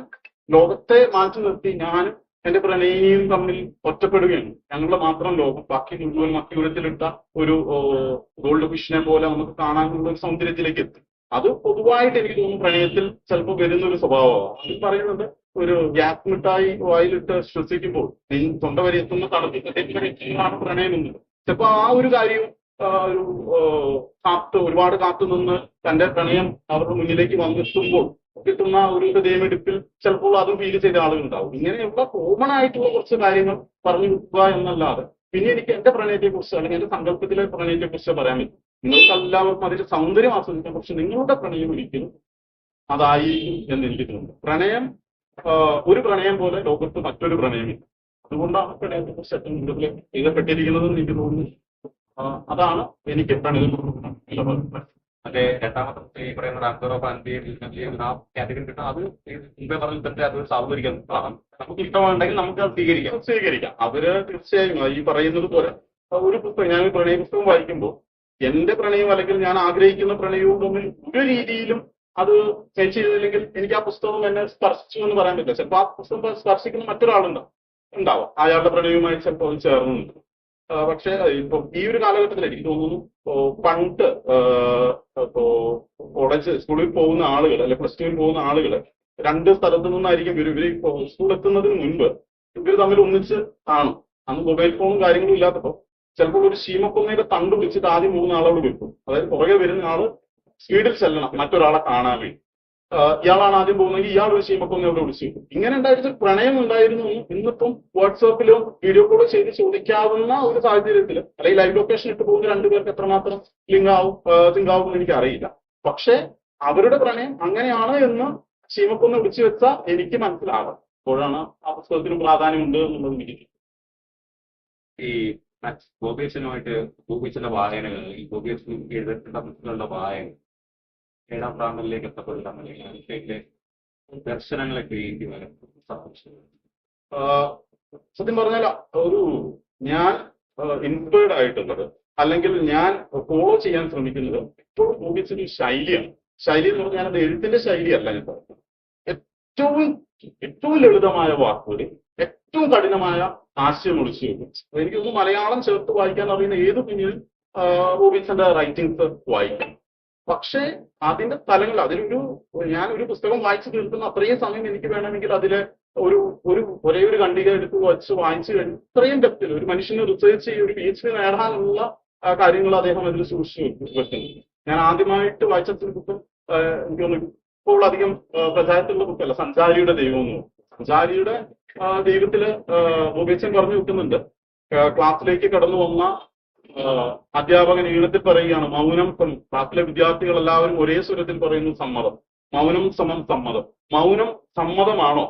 ലോകത്തെ മാറ്റി നിർത്തി ഞാനും എന്റെ പ്രണയിനിയും തമ്മിൽ ഒറ്റപ്പെടുകയാണ്. ഞങ്ങളുടെ മാത്രം ലോകം, ബാക്കി മുഴുവൻ മക്കിയുരത്തിലിട്ട ഒരു ഗോൾഡ് ഫിഷിനെ പോലെ നമുക്ക് കാണാനുള്ള ഒരു സൗന്ദര്യത്തിലേക്ക് എത്തി. അത് പൊതുവായിട്ട് എനിക്ക് തോന്നുന്നു പ്രണയത്തിൽ ചിലപ്പോൾ വരുന്ന ഒരു സ്വഭാവമാണ്. അത് പറയുന്നത് ഒരു ഗ്യാസ് മിഠായി വായിലിട്ട് ശ്വസിക്കുമ്പോൾ തൊണ്ട വരെ എത്തുന്ന തണുപ്പിലാണ് പ്രണയം എന്നത്. ചിലപ്പോൾ ആ ഒരു കാര്യവും ഒരുപാട് കാത്തു നിന്ന് തന്റെ പ്രണയം അവരുടെ മുന്നിലേക്ക് വന്നെത്തുമ്പോൾ കിട്ടുന്ന ഒരു ഹൃദയമെടുപ്പിൽ ചിലപ്പോൾ അതും ഫീൽ ചെയ്ത ആളുകളുണ്ടാവും. ഇങ്ങനെയുള്ള കോമൺ ആയിട്ടുള്ള കുറച്ച് കാര്യങ്ങൾ പറഞ്ഞു കൊടുക്കുക എന്നല്ലാതെ പിന്നെ എനിക്ക് എന്റെ പ്രണയത്തെ കുറിച്ച് അല്ലെങ്കിൽ എന്റെ സങ്കല്പത്തിലെ പ്രണയത്തെ കുറിച്ച് പറയാൻ പറ്റും. നിങ്ങൾക്ക് എല്ലാവർക്കും അതിന്റെ സൗന്ദര്യം ആസ്വദിക്കാം, പക്ഷെ നിങ്ങളുടെ പ്രണയം ഒരിക്കലും അതായിരിക്കും എന്ന് എനിക്ക് തോന്നുന്നു. പ്രണയം ഒരു പ്രണയം പോലെ ലോകത്ത് മറ്റൊരു പ്രണയമില്ല. അതുകൊണ്ടാണ് പ്രണയത്തെ കുറിച്ച് ഏറ്റവും കൂടുതൽ എഴുതപ്പെട്ടിരിക്കുന്നതെന്ന് എനിക്ക് തോന്നുന്നു. അതാണ് എനിക്ക് പ്രണയം. മറ്റേ രണ്ടാമത്തെ ഈ പറയുന്ന റാംകോർ ഓഫ് ആ കാറ്റഗറി കിട്ടാം. അത് മുമ്പേ പറഞ്ഞ തന്നെ അത് സാധൂകരിക്കാൻ നമുക്ക് ഇഷ്ടമുണ്ടെങ്കിൽ നമുക്ക് അത് സ്വീകരിക്കാം. അവര് തീർച്ചയായും ഈ പറയുന്നത് പോലെ ഒരു പുസ്തകം, ഞാൻ പ്രണയ പുസ്തകം വായിക്കുമ്പോൾ എന്റെ പ്രണയം അല്ലെങ്കിൽ ഞാൻ ആഗ്രഹിക്കുന്ന പ്രണയവും തമ്മിൽ ഒരു രീതിയിലും അത് ചേഞ്ച് ചെയ്തില്ലെങ്കിൽ എനിക്ക് ആ പുസ്തകം എന്നെ സ്പർശിച്ചു എന്ന് പറയാൻ പറ്റില്ല. ചിലപ്പോൾ ആ പുസ്തകം സ്പർശിക്കുന്ന മറ്റൊരാളുണ്ടാവും, അയാളുടെ പ്രണയവുമായി ചിലപ്പോൾ ചേർന്ന് നിൽക്കും. പക്ഷെ ഇപ്പൊ ഈ ഒരു കാലഘട്ടത്തിൽ എനിക്ക് തോന്നുന്നു പണ്ട് കോളേജ് സ്കൂളിൽ പോകുന്ന ആളുകൾ അല്ലെ +2 പോകുന്ന ആളുകൾ 2 സ്ഥലത്തു നിന്നായിരിക്കും ഇവര് സ്കൂളിൽ എത്തുന്നതിന് മുൻപ് ഇവർ തമ്മിൽ ഒന്നിച്ച് കാണും. അന്ന് മൊബൈൽ ഫോണും കാര്യങ്ങളും ഇല്ലാത്തപ്പോൾ ചിലപ്പോൾ ഒരു ശീമക്കൊന്നയുടെ തണ്ട് പിടിച്ചിട്ട് ആദ്യം 3 ആളോട് വെക്കും. അതായത് പുറകെ വരുന്ന ആള് സ്പീഡിൽ ചെല്ലണം മറ്റൊരാളെ കാണാൻ വേണ്ടി. ഇയാളാണ് ആദ്യം പോകുന്നെങ്കിൽ ഇയാൾ ഒരു ശീമക്കൊന്ന അവിടെ വിളിച്ചു വെക്കും. ഇങ്ങനെ ഉണ്ടായിരുന്ന പ്രണയം ഉണ്ടായിരുന്നു. ഇന്നിപ്പം വാട്സാപ്പിലോ വീഡിയോ കോളോ ചെയ്ത് ചോദിക്കാവുന്ന ഒരു സാഹചര്യത്തിൽ അല്ലെങ്കിൽ ലൈവ് ലൊക്കേഷൻ ഇട്ട് പോകുന്ന 2 പേർക്ക് എത്രമാത്രം സിങ്കാവും എന്ന് എനിക്ക് അറിയില്ല. പക്ഷെ അവരുടെ പ്രണയം അങ്ങനെയാണ് എന്ന് ശീമക്കൊന്ന് വിളിച്ചു വെച്ചാൽ എനിക്ക് മനസ്സിലാകാം. അപ്പോഴാണ് ആ പുസ്തകത്തിന് പ്രാധാന്യമുണ്ട് എന്നുള്ളത് എനിക്ക്. ഈ ഗോപിയച്ഛന്റെ വായനകൾ, ഈ ഗോപിയച്ഛൻ എഴുതപ്പെട്ട പുസ്തകങ്ങളുടെ വായന 7ാം പ്രാന്തത്തിലേക്ക് എത്തപ്പെടുന്ന മനുഷ്യന്റെ ദർശനങ്ങളെ ക്രിയേറ്റ് ചെയ്യാൻ സത്യം പറഞ്ഞാൽ ഞാൻ ഇൻസ്പയർഡ് ആയിട്ടുള്ളത് അല്ലെങ്കിൽ ഞാൻ ഫോളോ ചെയ്യാൻ ശ്രമിക്കുന്നത് എപ്പോഴും ഗോപിയച്ഛന്റെ ശൈലിയാണ്. ശൈലി എന്ന് പറഞ്ഞാൽ അത് എഴുത്തിന്റെ ശൈലിയല്ല ഞാൻ പറയുന്നത്. ഏറ്റവും ലളിതമായ വാക്കുകളിൽ ഏറ്റവും കഠിനമായ ആശയം ഒളിച്ചു വെക്കും. എനിക്ക് തോന്നുന്നു മലയാളം ചേർത്ത് വായിക്കാൻ അറിയുന്ന ഏത് കുഞ്ഞിനും ഗോപിയച്ഛന്റെ റൈറ്റിംഗ്സ് വായിക്കാം. പക്ഷേ അതിന്റെ തലങ്ങൾ അതിലൊരു ഞാൻ ഒരു പുസ്തകം വായിച്ചു തീർക്കുന്ന അത്രയും സമയം എനിക്ക് വേണമെങ്കിൽ അതിലെ ഒരു ഒരേ ഒരു ഖണ്ഡിക എടുത്ത് വച്ച് വായിച്ചു കഴിഞ്ഞു ഇത്രയും ഡെപ്തിൽ ഒരു മനുഷ്യന് റിസർച്ച് ചെയ്ത് ഒരു PhD നേടാനുള്ള കാര്യങ്ങൾ അദ്ദേഹം അതിൽ സൂക്ഷിച്ചു വെക്കുന്നു. ഞാൻ ആദ്യമായിട്ട് വായിച്ച ബുക്ക് എനിക്ക് തോന്നുന്നു ഇപ്പോൾ അധികം പ്രചാരത്തിലുള്ള ബുക്കല്ല, സഞ്ചാരിയുടെ ദൈവം എന്ന് പറയും. സഞ്ചാരിയുടെ ദൈവത്തില് മുകേശൻ പറഞ്ഞു വെക്കുന്നുണ്ട്, ക്ലാസ്സിലേക്ക് കടന്നു വന്ന അധ്യാപകൻ ഈണത്തിൽ പറയുകയാണ് മൗനം. ക്ലാസ്സിലെ വിദ്യാർത്ഥികൾ എല്ലാവരും ഒരേ സ്വരത്തിൽ പറയുന്നു സമ്മതം. മൗനം സമം സമ്മതം. മൗനം സമ്മതമാണോ?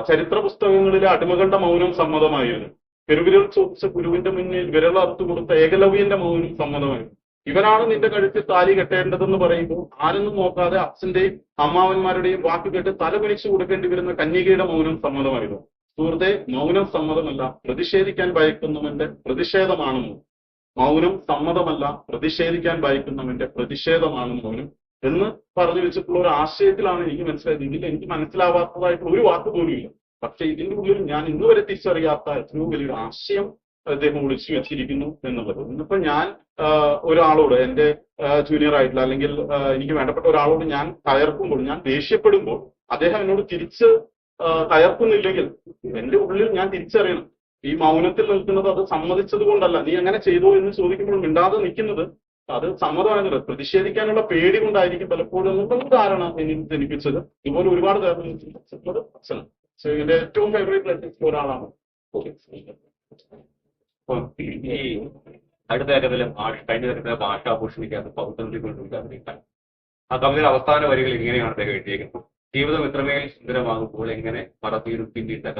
ചരിത്ര പുസ്തകങ്ങളിലെ അടിമകളുടെ മൗനം സമ്മതമായിരുന്നു. പെരുവിരൽ ചോദിച്ച ഗുരുവിന്റെ മുന്നിൽ വിരളർത്തു കൊടുത്ത ഏകലവ്യന്റെ മൗനം സമ്മതമായിരുന്നു. ഇവനാണ് നിന്റെ കഴുത്തിൽ താലി കെട്ടേണ്ടതെന്ന് പറയുമ്പോൾ ആരെന്നും നോക്കാതെ അച്ഛന്റെയും അമ്മാവന്മാരുടെയും വാക്ക് കേട്ട് തല കുനിച്ചു കൊടുക്കേണ്ടി വരുന്ന കന്യകയുടെ മൗനം സമ്മതമായിരുന്നു. സുഹൃത്തെ, മൗനം സമ്മതമല്ല, പ്രതിഷേധിക്കാൻ ഭയക്കുന്നവന്റെ പ്രതിഷേധമാണ് മൗനം. മൗനം സമ്മതമല്ല, പ്രതിഷേധിക്കാൻ ഭയക്കുന്നവന്റെ പ്രതിഷേധമാണ് മൗനം എന്ന് പറഞ്ഞു വെച്ചിട്ടുള്ള ഒരു ആശയത്തിലാണ് എനിക്ക് മനസ്സിലായത്. ഇതിൽ എനിക്ക് മനസ്സിലാവാത്തതായിട്ടുള്ള ഒരു വാക്ക് പോലും ഇല്ല. പക്ഷെ ഇതിന്റെ ഉള്ളിൽ ഞാൻ ഇന്ന് വരെ തിരിച്ചറിയാത്ത എത്രയോ വലിയൊരു ആശയം അദ്ദേഹം ഒളിച്ചു വെച്ചിരിക്കുന്നു എന്നുള്ളത്. ഇന്നിപ്പോ ഞാൻ ഒരാളോട്, എന്റെ ജൂനിയർ ആയിട്ടുള്ള അല്ലെങ്കിൽ എനിക്ക് വേണ്ടപ്പെട്ട ഒരാളോട് ഞാൻ കയർക്കുമ്പോൾ, ഞാൻ ദേഷ്യപ്പെടുമ്പോൾ അദ്ദേഹം എന്നോട് തിരിച്ച് കയർക്കുന്നില്ലെങ്കിൽ എന്റെ ഉള്ളിൽ ഞാൻ തിരിച്ചറിയണം ഈ മൗനത്തിൽ നിൽക്കുന്നത് അത് സമ്മതിച്ചത് കൊണ്ടല്ല. നീ അങ്ങനെ ചെയ്തോ എന്ന് ചോദിക്കുമ്പോൾ മിണ്ടാതെ നിൽക്കുന്നത് അത് സമ്മതമാകുന്നത് പ്രതിഷേധിക്കാനുള്ള പേടി കൊണ്ടായിരിക്കും പലപ്പോഴും എന്നുള്ള ധാരണ എനിക്ക് ജനിപ്പിച്ചത്. ഇതുപോലെ ഒരുപാട് അച്ഛനാണ്. എന്റെ ഏറ്റവും ഫേവറേറ്റ് ആയിട്ടുള്ള ഒരാളാണ്. ഈ അടുത്ത തരത്തിലും കഴിഞ്ഞ തരത്തിലെ ഭാഷാഭൂഷണിക്കാത്ത പൗത്രണ്ടിക്കൊണ്ടിരിക്കാൻ ആ കവിതയുടെ അവസാന വരികൾ ഇങ്ങനെയാണ് അദ്ദേഹം എഴുതിയിരിക്കുന്നത്. ജീവിതം എത്രമേൽ സുന്ദരമാകുമ്പോൾ എങ്ങനെ മറത്തിരുത്തിൻ്റെ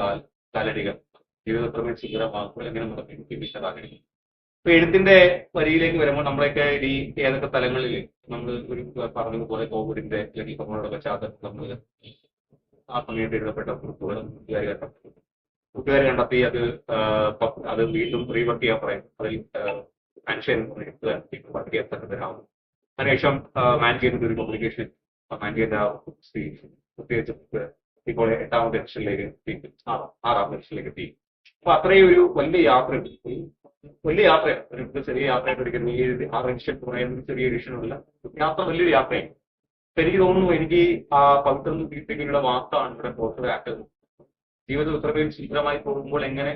കാലടികൾ. ജീവിതം എത്രമേൽ സുന്ദരമാകുമ്പോൾ എങ്ങനെ മറത്തിരുത്തിൻ്റെ കാലടികൾ. ഇപ്പൊ എഴുത്തിന്റെ വരിയിലേക്ക് വരുമ്പോൾ നമ്മളൊക്കെ ഈ ഏതൊക്കെ തലങ്ങളിൽ നമ്മൾ ഒരു പറഞ്ഞതുപോലെ കോവിഡിന്റെ അല്ലെങ്കിൽ കൊറോണയുടെ പശ്ചാത്തലത്തിൽ നമ്മൾ ആ സമയത്ത് എഴുതപ്പെട്ട കുറിപ്പുകൾ കൂട്ടുകാർ കണ്ടെത്തി അത് വീണ്ടും റീവർക്ക് ചെയ്യാൻ പറയും. അതിൽ മനുഷ്യൻ വർക്ക് ചെയ്യാൻ അതിനുശേഷം മാൻഗേറ്റിന്റെ ഒരു പബ്ലിക്കേഷൻ മാൻഗേറ്റ് പ്രത്യേകിച്ച് ഇപ്പോൾ 8ാമത്തെ എഡിഷനിലേക്ക് എത്തി, 6ാമത്തെ എഡിഷനിലേക്ക് എത്തി. അപ്പൊ അത്രയും ഒരു വലിയ യാത്രയാണ്. ഒരു ചെറിയ യാത്രയായിട്ട് ഒരിക്കലും ഈ 6 എഡിഷൻ പറയുന്നത് ചെറിയ എഡിഷനല്ല, യാത്ര വലിയൊരു യാത്രയാണ്. അപ്പൊ എനിക്ക് തോന്നുന്നു എനിക്ക് ആ പവിത്രയുടെ വാക്കാണ് ഇവിടെ പോസ്റ്റർ ആക്കുന്നത്. ജീവിതം ഇത്രയും ശീഘ്രമായി പോകുമ്പോൾ എങ്ങനെ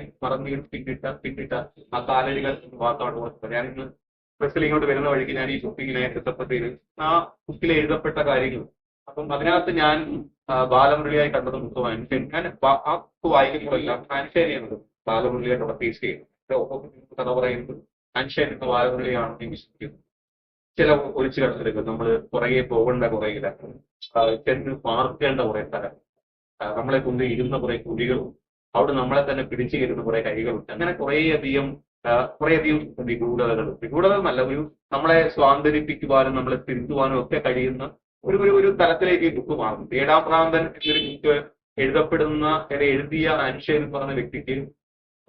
പിന്നിട്ട ആ കാലടികൾ വാക്കാണ് പോസ്റ്റർ. ഞാനിന്ന് ബസ്സിൽ ഇങ്ങോട്ട് വരുന്ന വഴിക്ക് ഞാൻ ഈ ബുക്കിങ്ങിനെ എത്തപ്പെട്ടത് ആ ബുക്കിൽ എഴുതപ്പെട്ട കാര്യങ്ങൾ. അപ്പം അതിനകത്ത് ഞാൻ ബാലമുരളിയായി കണ്ടത് മനുഷ്യൻ. ഞാൻ ആ ബുക്ക് വായിക്കുമ്പോഴെല്ലാം മനുഷ്യനെയാണ് ബാലമുരളിയായിട്ടുള്ള ടേസ്റ്റ് ചെയ്യുന്നത്. കഥ പറയുന്നത് മനുഷ്യൻ എന്ന ബാലമുരളിയാണ് ഞാൻ വിശ്വസിക്കുന്നത്. ചില ഒളിച്ചു കിടന്നെടുക്കും. നമ്മൾ പുറകെ പോകേണ്ട കുറെ ഇടങ്ങൾ, ചെന്ന് പാർക്കേണ്ട കുറെ സ്ഥലം, നമ്മളെ കൊണ്ട് ഇരുന്ന കുറെ കുടികളും അവിടെ നമ്മളെ തന്നെ പിടിച്ചു കയറുന്ന കുറെ കൈകളുണ്ട്. അങ്ങനെ കുറേയധികം നിഗൂഢതകൾ നല്ല ഒരു നമ്മളെ സ്വാതന്ത്ര്യപ്പിക്കുവാനും നമ്മളെ തിരുത്തുവാനും ഒക്കെ കഴിയുന്ന ഒരു തലത്തിലേക്ക് ഈ ബുക്ക് മാറും. ഏഴാം ഭ്രാന്തൻ എന്നൊരു ബുക്ക് എഴുതിയ മനുഷ്യൻ എന്ന് പറഞ്ഞ വ്യക്തിക്ക്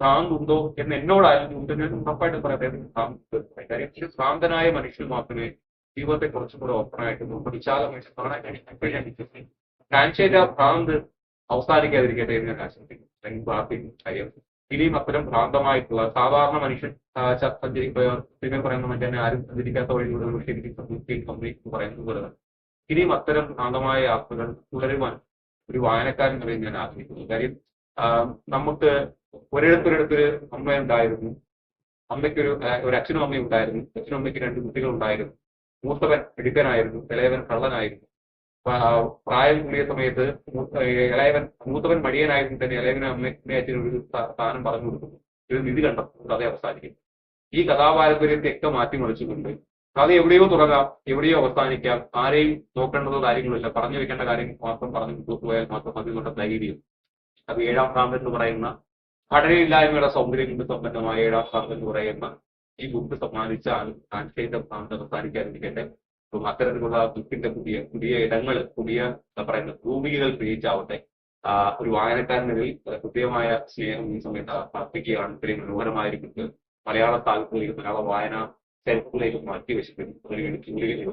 ഭ്രാന്തുണ്ടോ എന്ന് എന്നോടായിരുന്നു ഞാൻ ഉറപ്പായിട്ട് പറയാം. കാര്യം ഒരു ഭ്രാന്തനായ മനുഷ്യൻ മാത്രമേ ജീവിതത്തെ കുറച്ചും കൂടെ ഓപ്പണായിട്ട് വിശാലമായിട്ട് കാണാൻ കഴിയും. കാൻഷേന്റെ ഭ്രാന്ത് അവസാനിക്കാതിരിക്കട്ടെ എന്ന് ഞാൻ ആശംസിക്കുന്നു, പ്രാർത്ഥിക്കുന്നു. കാര്യം ഇനിയും അത്തരം ഭ്രാന്തമായിട്ടുള്ള സാധാരണ മനുഷ്യൻ പറയുന്ന മറ്റേ ആരും സഞ്ചരിക്കാത്ത വഴിയിലൂടെ ശരിക്കും പറയുന്നത് പോലെ ഇനിയും അത്തരം ഭ്രാന്തമായ യാത്രകൾ തുടരുവാൻ ഒരു വായനക്കാരൻ വരെ ഞാൻ ആഗ്രഹിക്കുന്നു. കാര്യം നമുക്ക് ഒരിടത്തൊരിടത്തൊരു അമ്മയുണ്ടായിരുന്നു, അമ്മയ്ക്കൊരു അച്ഛനും അമ്മയും ഉണ്ടായിരുന്നു. അച്ഛനും അമ്മയ്ക്ക് 2 കുട്ടികൾ ഉണ്ടായിരുന്നു. മൂത്തവൻ എടുക്കനായിരുന്നു, ഇളയവൻ കള്ളനായിരുന്നു. പ്രായം കൂടിയ സമയത്ത് മൂത്തവൻ മടിയനായിരുന്നു തന്നെ ഇളയവനും അമ്മയെ അച്ഛനും ഒരു സ്ഥാനം പറഞ്ഞു കൊടുക്കുന്നു. ഒരു നിധി കണ്ടെത്തുന്നത് കഥ അവസാനിക്കും. ഈ കഥാപാരമ്പര്യത്തെ ഒക്കെ മാറ്റിമറിച്ചുകൊണ്ട് കഥ എവിടെയോ തുടങ്ങാം, എവിടെയോ അവസാനിക്കാം. ആരെയും നോക്കേണ്ടതോ കാര്യങ്ങളില്ല, പറഞ്ഞു വെക്കേണ്ട കാര്യങ്ങൾ മാത്രം പറഞ്ഞു കൊണ്ടുപോയാൽ മാത്രം അതിനുള്ള ധൈര്യം. അത് ഏഴാം ഭ്രാന്തൻ എന്ന് പറയുന്ന ഘടനയില്ലായ്മയുടെ സൗന്ദര്യം കൊണ്ട് സമ്പന്നമായ ഏഴാം ഭ്രാന്തൻ എന്ന് പറയുന്ന ഈ ബുക്ക് സമ്മാനിച്ച കാൻഷേന്റെ ഭ്രാന്ത് അവസാനിക്കാതിരിക്കട്ടെ. അപ്പം അത്തരത്തിലുള്ള ബുക്കിന്റെ പുതിയ ഇടങ്ങൾ, എന്താ പറയുന്നത്, ഭൂമികകൾ ക്രിയേറ്റാവട്ടെ. ഒരു വായനക്കാരനിൽ കൃത്യമായ സ്നേഹം ഈ സമയത്ത് പ്രാർത്ഥിക്കുകയാണ്. ഇത്രയും മനോഹരമായ ബുക്ക് മലയാള സാഹിത്യത്തിലേക്ക്, മലയാള വായന ചരിത്രത്തിലേക്ക് മാറ്റി വെച്ചിട്ടുണ്ട്.